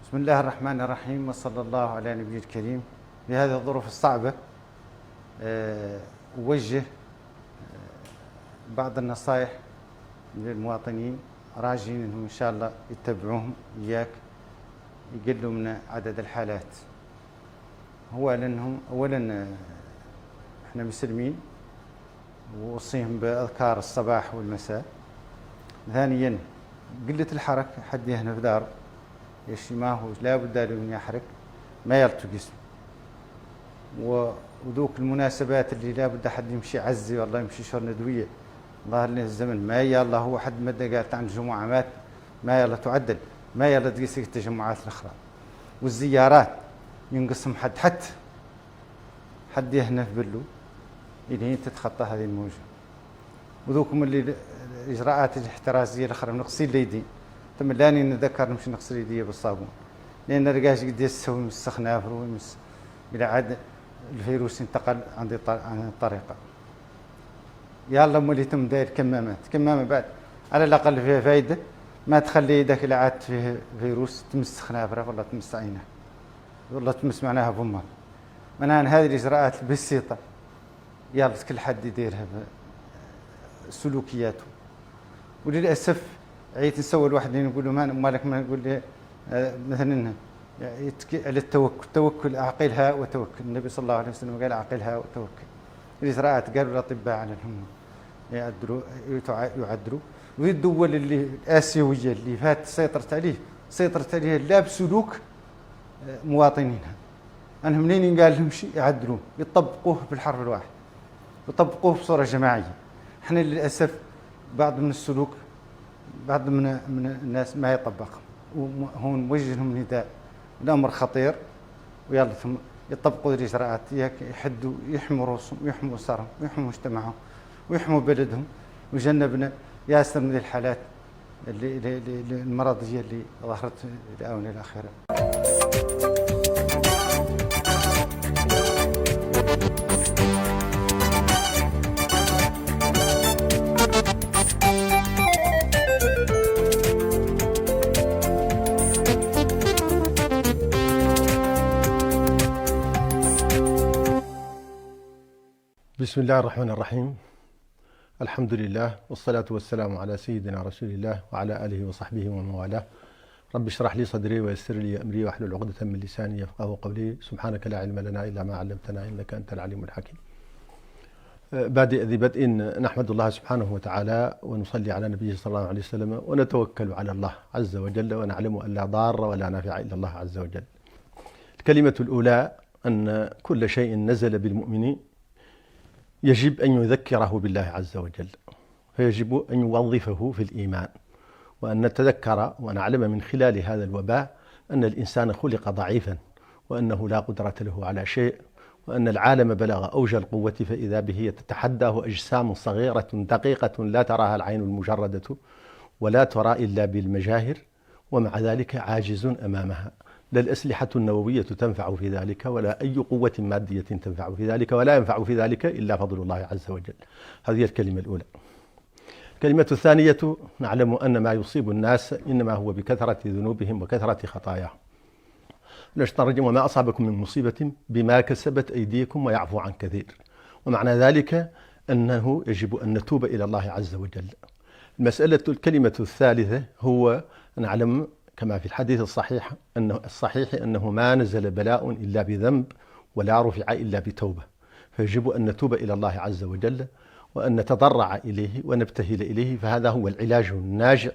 بسم الله الرحمن الرحيم، وصلى الله على نبي الكريم. في هذه الظروف الصعبة أوجه بعض النصائح للمواطنين، راجين أنهم إن شاء الله يتبعوهم إياك، يقلوا من عدد الحالات. هو لأنهم أولا إحنا مسلمين ووصيهم بأذكار الصباح والمساء. ثانيا قلة الحركة، حد يهنا في دار يشي ما هو لا بد له من يحرك، ما يلتقي جسم. وذوك المناسبات اللي لا بد حد يمشي عزي والله يمشي شهر ندويه، ظاهر لنا الزمن ما يلا هو حد مدى قالت عن الجمعة مات ما يلا تعدل، ما يلا تقيس التجمعات الاخرى. والزيارات ينقسم حد يهنا في بلو الى تتخطى هذه الموجه. وذوكم اللي الاجراءات الاحترازيه الاخرى من غسيل اليدين، تم لاني نذكر نمشي نغسل يدي بالصابون، لان الرقاش قد يسوي من السخنافر ويمس الى عاد الفيروس انتقل عن الطريقه. يلا مولي تم داير كمامه بعد على الاقل فيها فائده، ما تخلي يدك الى عاد فيه فيروس تمس خنافره ولا تمس عينه والله تمس معناها بمر. معناها هذه الاجراءات البسيطه يلا كل حد يديرها بسلوكياته. وللاسف عيت نسوي الواحد نقول له مالك ما نقول له مثلا على التوكل اعقلها وتوكل. النبي صلى الله عليه وسلم قال اعقلها وتوكل. الاجراءات قالوا الاطباء على الهم يعدلوا ويدوا الدول اللي الاسيويه اللي فات سيطرت عليه سيطرت عليها لا بسلوك مواطنينها. أنهم منين ينقال لهم شيء يعدلوه، يطبقوه بالحرف الواحد، يطبقوه بصورة جماعية. احنا للأسف بعض من السلوك بعض من الناس ما يطبقهم، وهو نوجه لهم نداء، الأمر خطير، ويلا ثم يطبقوا الإجراءات، يحدوا، يحموا رؤوسهم ويحموا أسرهم ويحموا مجتمعهم ويحموا بلدهم، ويجنبنا ياسر من الحالات اللي المرضية اللي ظهرت في الآونة الأخيرة. بسم الله الرحمن الرحيم. الحمد لله والصلاة والسلام على سيدنا رسول الله وعلى آله وصحبه ومن والاه. رب اشرح لي صدري ويسر لي أمري واحلل عقدة من لساني يفقهوا قولي. سبحانك لا علم لنا إلا ما علمتنا إنك أنت العليم الحكيم. بادئ ذي بدء نحمد الله سبحانه وتعالى ونصلي على نبيه صلى الله عليه وسلم ونتوكل على الله عز وجل ونعلم أن لا ضار ولا نافع إلا الله عز وجل. الكلمة الأولى أن كل شيء نزل بالمؤمن يجب أن يذكره بالله عز وجل، فيجب أن يوظفه في الإيمان، وأن نتذكر ونعلم من خلال هذا الوباء أن الإنسان خلق ضعيفا، وأنه لا قدرة له على شيء، وأن العالم بلغ أوج القوة فإذا به تتحداه أجسام صغيرة دقيقة لا تراها العين المجردة ولا ترى إلا بالمجاهر، ومع ذلك عاجز أمامها. لا الأسلحة النووية تنفع في ذلك، ولا أي قوة مادية تنفع في ذلك، ولا ينفع في ذلك إلا فضل الله عز وجل. هذه الكلمة الأولى. الكلمة الثانية، نعلم أن ما يصيب الناس إنما هو بكثرة ذنوبهم وكثرة خطاياهم. وما أصابكم من مصيبة بما كسبت أيديكم ويعفو عن كثير. ومعنى ذلك أنه يجب أن نتوب إلى الله عز وجل. الكلمة الثالثة هو نعلم كما في الحديث الصحيح أنه ما نزل بلاء إلا بذنب ولا رفع إلا بتوبة، فيجب أن نتوب إلى الله عز وجل وأن نتضرع إليه ونبتهل إليه، فهذا هو العلاج الناجع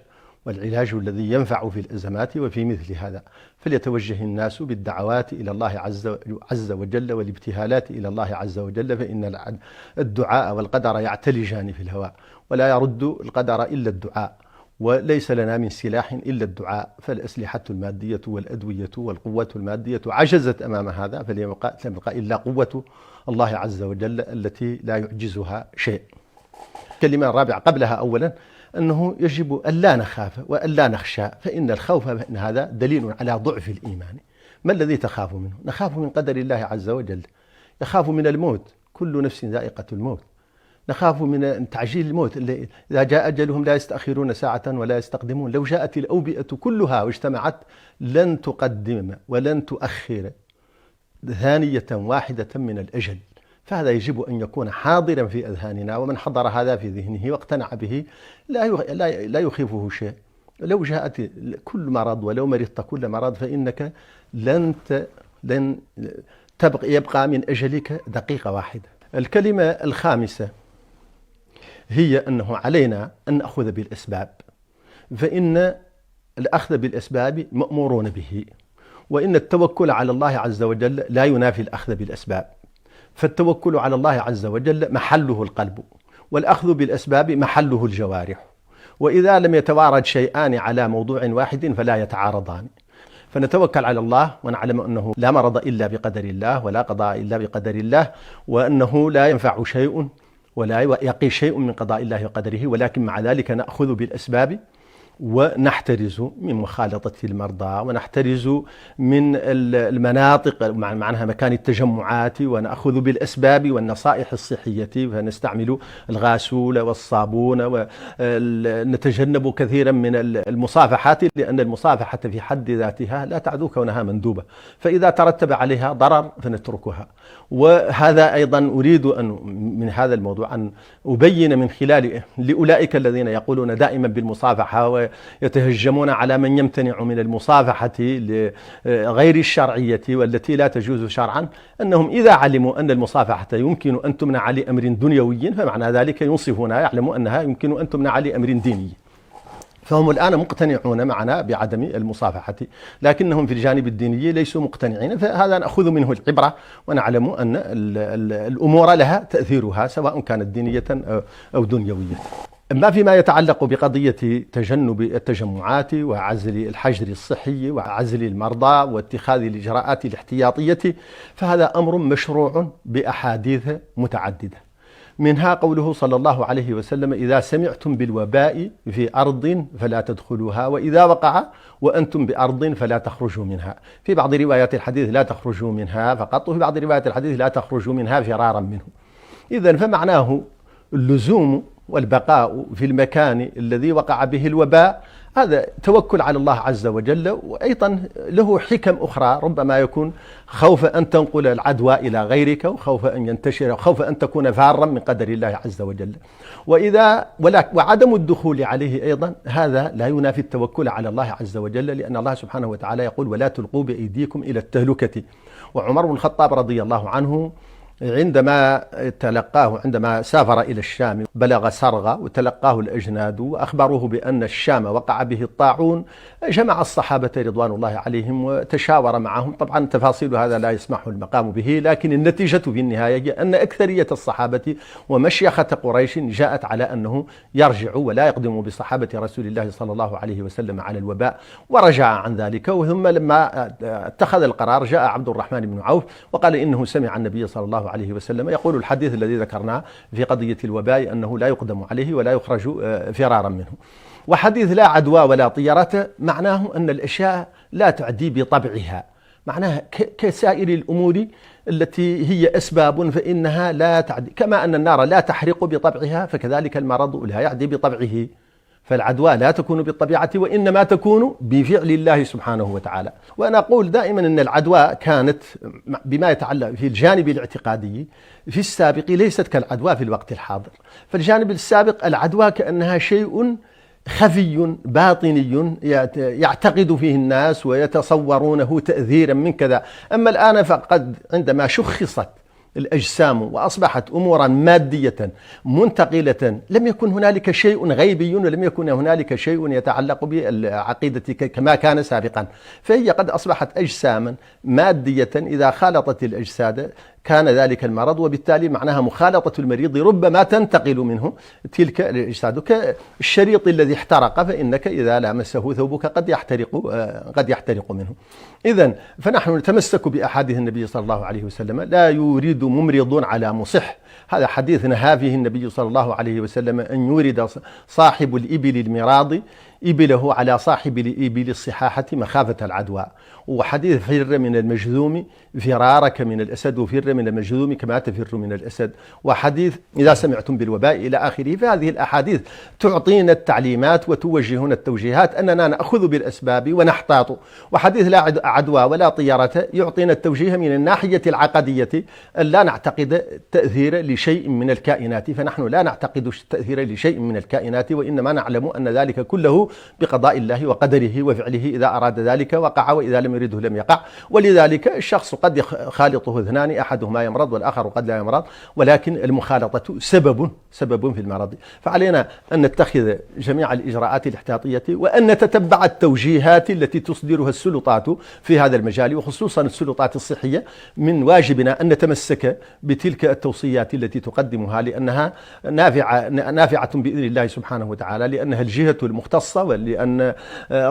والعلاج الذي ينفع في الأزمات وفي مثل هذا. فليتوجه الناس بالدعوات إلى الله عز وجل والابتهالات إلى الله عز وجل، فإن الدعاء والقدر يعتلجان في الهواء، ولا يرد القدر إلا الدعاء، وليس لنا من سلاح إلا الدعاء. فالأسلحة المادية والأدوية والقوة المادية عجزت أمام هذا، فلم يبقى إلا قوة الله عز وجل التي لا يعجزها شيء. الكلمة الرابعة قبلها أولا أنه يجب أن لا نخاف وأن لا نخشى، فإن الخوف من هذا دليل على ضعف الإيمان. ما الذي تخاف منه؟ نخاف من قدر الله عز وجل، يخاف من الموت، كل نفس ذائقة الموت. نخاف من تعجيل الموت، إذا جاء أجلهم لا يستأخرون ساعة ولا يستقدمون. لو جاءت الأوبئة كلها واجتمعت لن تقدم ولن تؤخر ثانية واحدة من الأجل، فهذا يجب أن يكون حاضرا في أذهاننا، ومن حضر هذا في ذهنه واقتنع به لا يخيفه شيء. لو جاءت كل مرض ولو مرضت كل مرض فإنك لن يبقى من أجلك دقيقة واحدة. الكلمة الخامسة هي أنه علينا أن نأخذ بالأسباب، فإن الأخذ بالأسباب مأمورون به، وإن التوكل على الله عز وجل لا ينافي الأخذ بالأسباب. فالتوكل على الله عز وجل محله القلب، والأخذ بالأسباب محله الجوارح، وإذا لم يتوارد شيئان على موضوع واحد فلا يتعارضان. فنتوكل على الله ونعلم أنه لا مرض إلا بقدر الله ولا قضاء إلا بقدر الله، وأنه لا ينفع شيء ولا يقي شيء من قضاء الله وقدره، ولكن مع ذلك نأخذ بالأسباب ونحترز من مخالطة المرضى، ونحترز من المناطق معناها مكان التجمعات، ونأخذ بالأسباب والنصائح الصحية، فنستعمل الغاسول والصابون، ونتجنب كثيرا من المصافحات، لأن المصافحة في حد ذاتها لا تعدو كونها مندوبة، فإذا ترتب عليها ضرر فنتركها. وهذا أيضا أريد أن من هذا الموضوع أن أبين من خلاله لأولئك الذين يقولون دائما بالمصافحة ويتهجمون على من يمتنع من المصافحة غير الشرعية والتي لا تجوز شرعا، أنهم إذا علموا أن المصافحة يمكن أن تمنع لأمر دنيوي فمعنى ذلك ينصفون يعلموا أنها يمكن أن تمنع لأمر ديني. فهم الآن مقتنعون معنا بعدم المصافحة، لكنهم في الجانب الديني ليسوا مقتنعين، فهذا نأخذ منه العبرة ونعلم أن الأمور لها تأثيرها سواء كانت دينية أو دنيوية. أما فيما يتعلق بقضية تجنب التجمعات وعزل الحجر الصحي وعزل المرضى واتخاذ الإجراءات الاحتياطية، فهذا أمر مشروع بأحاديث متعددة، منها قوله صلى الله عليه وسلم: إذا سمعتم بالوباء في أرض فلا تدخلوها، وإذا وقع وأنتم بأرض فلا تخرجوا منها. في بعض روايات الحديث لا تخرجوا منها فقط، وفي بعض روايات الحديث لا تخرجوا منها فرارا منه. إذن فمعناه اللزوم والبقاء في المكان الذي وقع به الوباء، هذا توكل على الله عز وجل، وأيضا له حكم أخرى، ربما يكون خوف أن تنقل العدوى إلى غيرك، وخوف أن ينتشر، وخوف أن تكون فارا من قدر الله عز وجل. وعدم الدخول عليه أيضا هذا لا ينافي التوكل على الله عز وجل، لأن الله سبحانه وتعالى يقول: ولا تلقوا بأيديكم إلى التهلكة. وعمر بن الخطاب رضي الله عنه عندما سافر إلى الشام بلغ سرغة وتلقاه الأجناد وأخبروه بأن الشام وقع به الطاعون، جمع الصحابة رضوان الله عليهم وتشاور معهم. طبعا تفاصيل هذا لا يسمح المقام به، لكن النتيجة في النهاية أن أكثرية الصحابة ومشيخة قريش جاءت على أنه يرجع ولا يقدم بصحابة رسول الله صلى الله عليه وسلم على الوباء، ورجع عن ذلك. وثم لما اتخذ القرار جاء عبد الرحمن بن عوف وقال إنه سمع النبي صلى الله عليه وسلم يقول الحديث الذي ذكرناه في قضية الوباء أنه لا يقدم عليه ولا يخرج فرارا منه. وحديث لا عدوى ولا طيرة معناه أن الأشياء لا تعدي بطبعها، معناها كسائر الأمور التي هي أسباب فإنها لا تعدي، كما أن النار لا تحرق بطبعها فكذلك المرض لا يعدي بطبعه. فالعدوى لا تكون بالطبيعة وإنما تكون بفعل الله سبحانه وتعالى. وأنا أقول دائما أن العدوى كانت بما يتعلق في الجانب الاعتقادي في السابق ليست كالعدوى في الوقت الحاضر. فالجانب السابق العدوى كأنها شيء خفي باطني يعتقد فيه الناس ويتصورونه تأثيرا من كذا. أما الآن فقد عندما شخصت الأجسام وأصبحت أمورا مادية منتقلة، لم يكن هنالك شيء غيبي ولم يكن هنالك شيء يتعلق بالعقيدة كما كان سابقا، فهي قد أصبحت أجساما مادية إذا خالطت الأجساد كان ذلك المرض، وبالتالي معناها مخالطة المريض ربما تنتقل منه تلك الأجساد. كالشريط الذي احترق فإنك إذا لامسه ثوبك قد يحترق منه. إذن فنحن نتمسك بأحاديث النبي صلى الله عليه وسلم: لا يورد ممرض على مصح. هذا حديث نهى فيه النبي صلى الله عليه وسلم أن يورد صاحب الإبل المراض إبله على صاحب الإبل الصحاحة مخافة العدوى. وحديث فر من المجذوم فرارك من الأسد، وفر من المجذوم كما تفر من الأسد. وحديث إذا سمعتم بالوباء إلى آخره. فهذه الأحاديث تعطينا التعليمات وتوجهنا التوجيهات أننا نأخذ بالأسباب ونحتاط. وحديث لا عدوى ولا طيرة يعطينا التوجيه من الناحية العقدية أن لا نعتقد تأثير لشيء من الكائنات، فنحن لا نعتقد تأثير لشيء من الكائنات، وإنما نعلم أن ذلك كله بقضاء الله وقدره وفعله، إذا أراد ذلك وقع وإذا لم يرده لم يقع. ولذلك الشخص قد يخالطه اثنان، أحدهما يمرض والآخر قد لا يمرض، ولكن المخالطة سبب في المرض. فعلينا أن نتخذ جميع الإجراءات الاحتياطية وأن نتتبع التوجيهات التي تصدرها السلطات في هذا المجال، وخصوصا السلطات الصحية. من واجبنا أن نتمسك بتلك التوصيات التي تقدمها، لأنها نافعة بإذن الله سبحانه وتعالى، لأنها الجهة المختصة، ولأن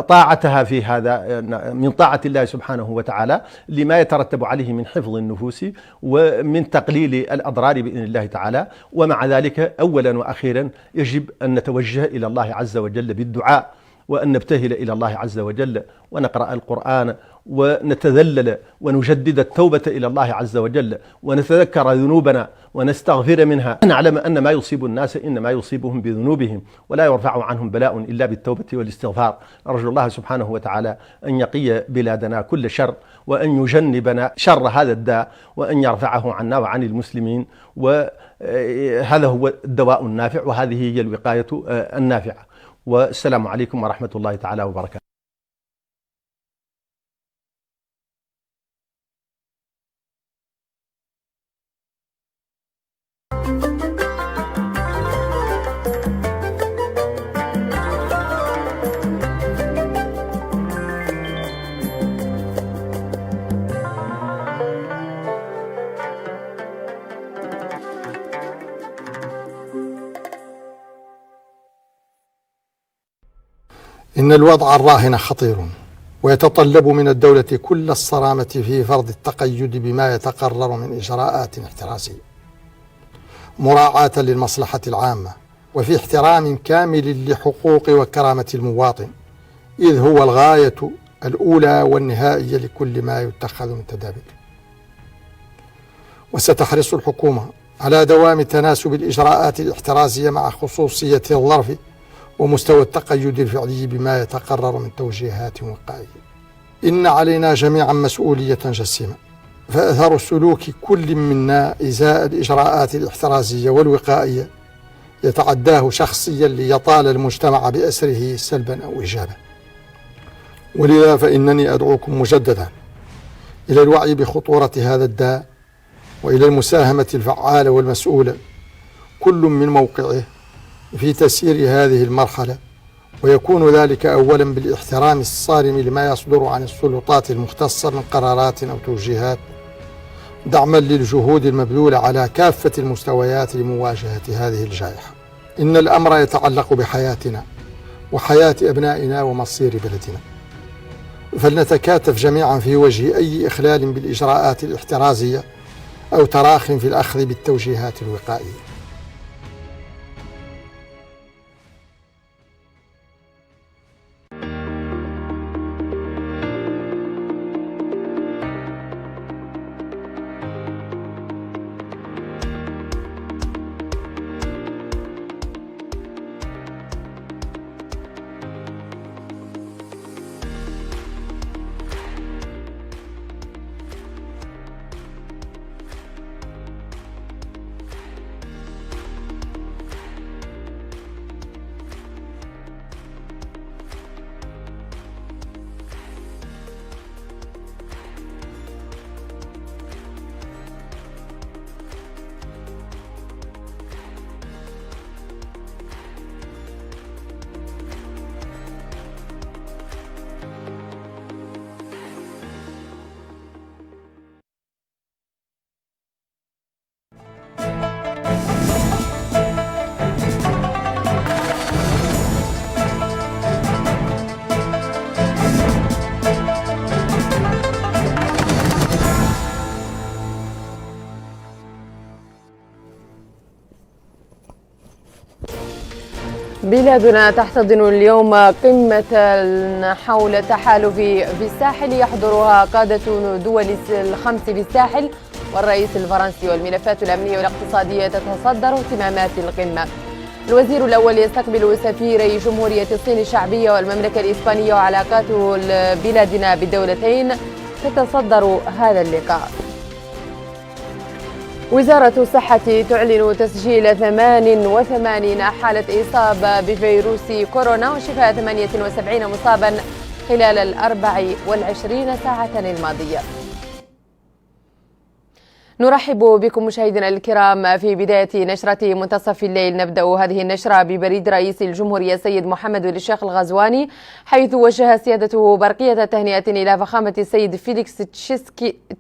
طاعتها في هذا من طاعة الله سبحانه وتعالى لما يترتب عليه من حفظ النفوس ومن تقليل الأضرار بإذن الله تعالى. ومع ذلك أولا وأخيرا يجب أن نتوجه إلى الله عز وجل بالدعاء، وأن نبتهل إلى الله عز وجل ونقرأ القرآن ونتذلل ونجدد التوبة إلى الله عز وجل ونتذكر ذنوبنا ونستغفر منها. نعلم أن ما يصيب الناس إنما يصيبهم بذنوبهم، ولا يرفع عنهم بلاء إلا بالتوبة والاستغفار. أرجو الله سبحانه وتعالى أن يقي بلادنا كل شر، وأن يجنبنا شر هذا الداء، وأن يرفعه عنا وعن المسلمين. وهذا هو الدواء النافع، وهذه هي الوقاية النافعة. والسلام عليكم ورحمة الله تعالى وبركاته. إن الوضع الراهن خطير، ويتطلب من الدولة كل الصرامة في فرض التقيد بما يتقرر من إجراءات احترازية مراعاة للمصلحة العامة، وفي احترام كامل لحقوق وكرامة المواطن، إذ هو الغاية الأولى والنهائية لكل ما يتخذ من تدابير. وستحرص الحكومة على دوام تناسب الإجراءات الاحترازية مع خصوصية الظرف ومستوى التقيد الفعلي بما يتقرر من توجيهات وقائية. إن علينا جميعا مسؤولية جسيمة، فأثر سلوك كل منا إزاء الإجراءات الاحترازية والوقائية يتعداه شخصيا ليطال المجتمع بأسره سلبا أو إيجابا. ولذا فإنني أدعوكم مجددا إلى الوعي بخطورة هذا الداء، وإلى المساهمة الفعالة والمسؤولة كل من موقعه في تسيير هذه المرحلة، ويكون ذلك أولا بالاحترام الصارم لما يصدر عن السلطات المختصة من قرارات أو توجيهات، دعما للجهود المبذولة على كافة المستويات لمواجهة هذه الجائحة. إن الأمر يتعلق بحياتنا وحياة أبنائنا ومصير بلدنا، فلنتكاتف جميعا في وجه أي إخلال بالإجراءات الاحترازية أو تراخ في الأخذ بالتوجيهات الوقائية. بلادنا تحتضن اليوم قمة حول التحالف في الساحل يحضرها قادة دول الخمس في الساحل والرئيس الفرنسي، والملفات الأمنية والاقتصادية تتصدر اهتمامات القمة. الوزير الأول يستقبل سفيري جمهورية الصين الشعبية والمملكة الإسبانية، وعلاقات بلادنا بالدولتين تتصدر هذا اللقاء. وزارة الصحة تعلن تسجيل 88 حالة إصابة بفيروس كورونا وشفاء 78 مصابا خلال 24 ساعة الماضية. نرحب بكم مشاهدينا الكرام في بداية نشرة منتصف الليل. نبدأ هذه النشرة ببريد رئيس الجمهورية السيد محمد الشيخ الغزواني، حيث وجه سيادته برقية تهنئة إلى فخامة السيد فيليكس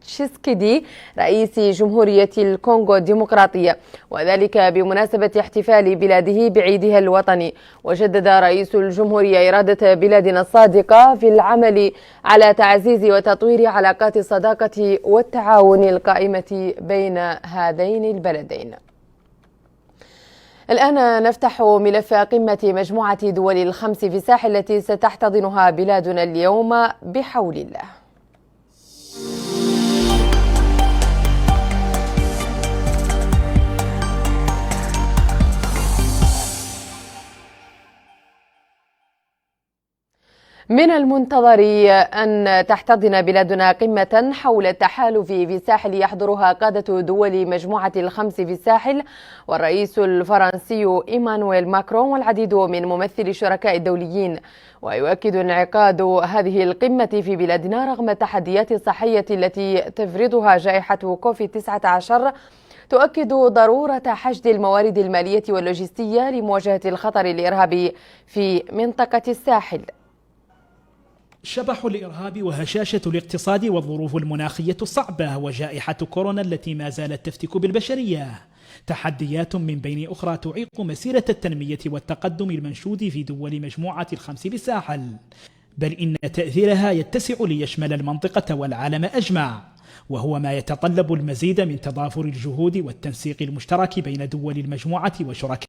تشيسكيدي رئيس جمهورية الكونغو الديمقراطية، وذلك بمناسبة احتفال بلاده بعيدها الوطني. وجدد رئيس الجمهورية إرادة بلادنا الصادقة في العمل على تعزيز وتطوير علاقات الصداقة والتعاون القائمة بين هذين البلدين. الآن نفتح ملف قمة مجموعة دول الخمس في الساحل التي ستحتضنها بلادنا اليوم بحول الله. من المنتظر أن تحتضن بلادنا قمة حول التحالف في الساحل يحضرها قادة دول مجموعة الخمس في الساحل والرئيس الفرنسي إيمانويل ماكرون والعديد من ممثلي الشركاء الدوليين. ويؤكد انعقاد هذه القمة في بلادنا رغم التحديات الصحية التي تفرضها جائحة كوفيد-19 تؤكد ضرورة حشد الموارد المالية واللوجستية لمواجهة الخطر الإرهابي في منطقة الساحل. شبح الإرهاب وهشاشة الاقتصاد والظروف المناخية الصعبة وجائحة كورونا التي ما زالت تفتك بالبشرية تحديات من بين أخرى تعيق مسيرة التنمية والتقدم المنشود في دول مجموعة الخمس بالساحل، بل إن تأثيرها يتسع ليشمل المنطقة والعالم أجمع، وهو ما يتطلب المزيد من تضافر الجهود والتنسيق المشترك بين دول المجموعة وشركائها.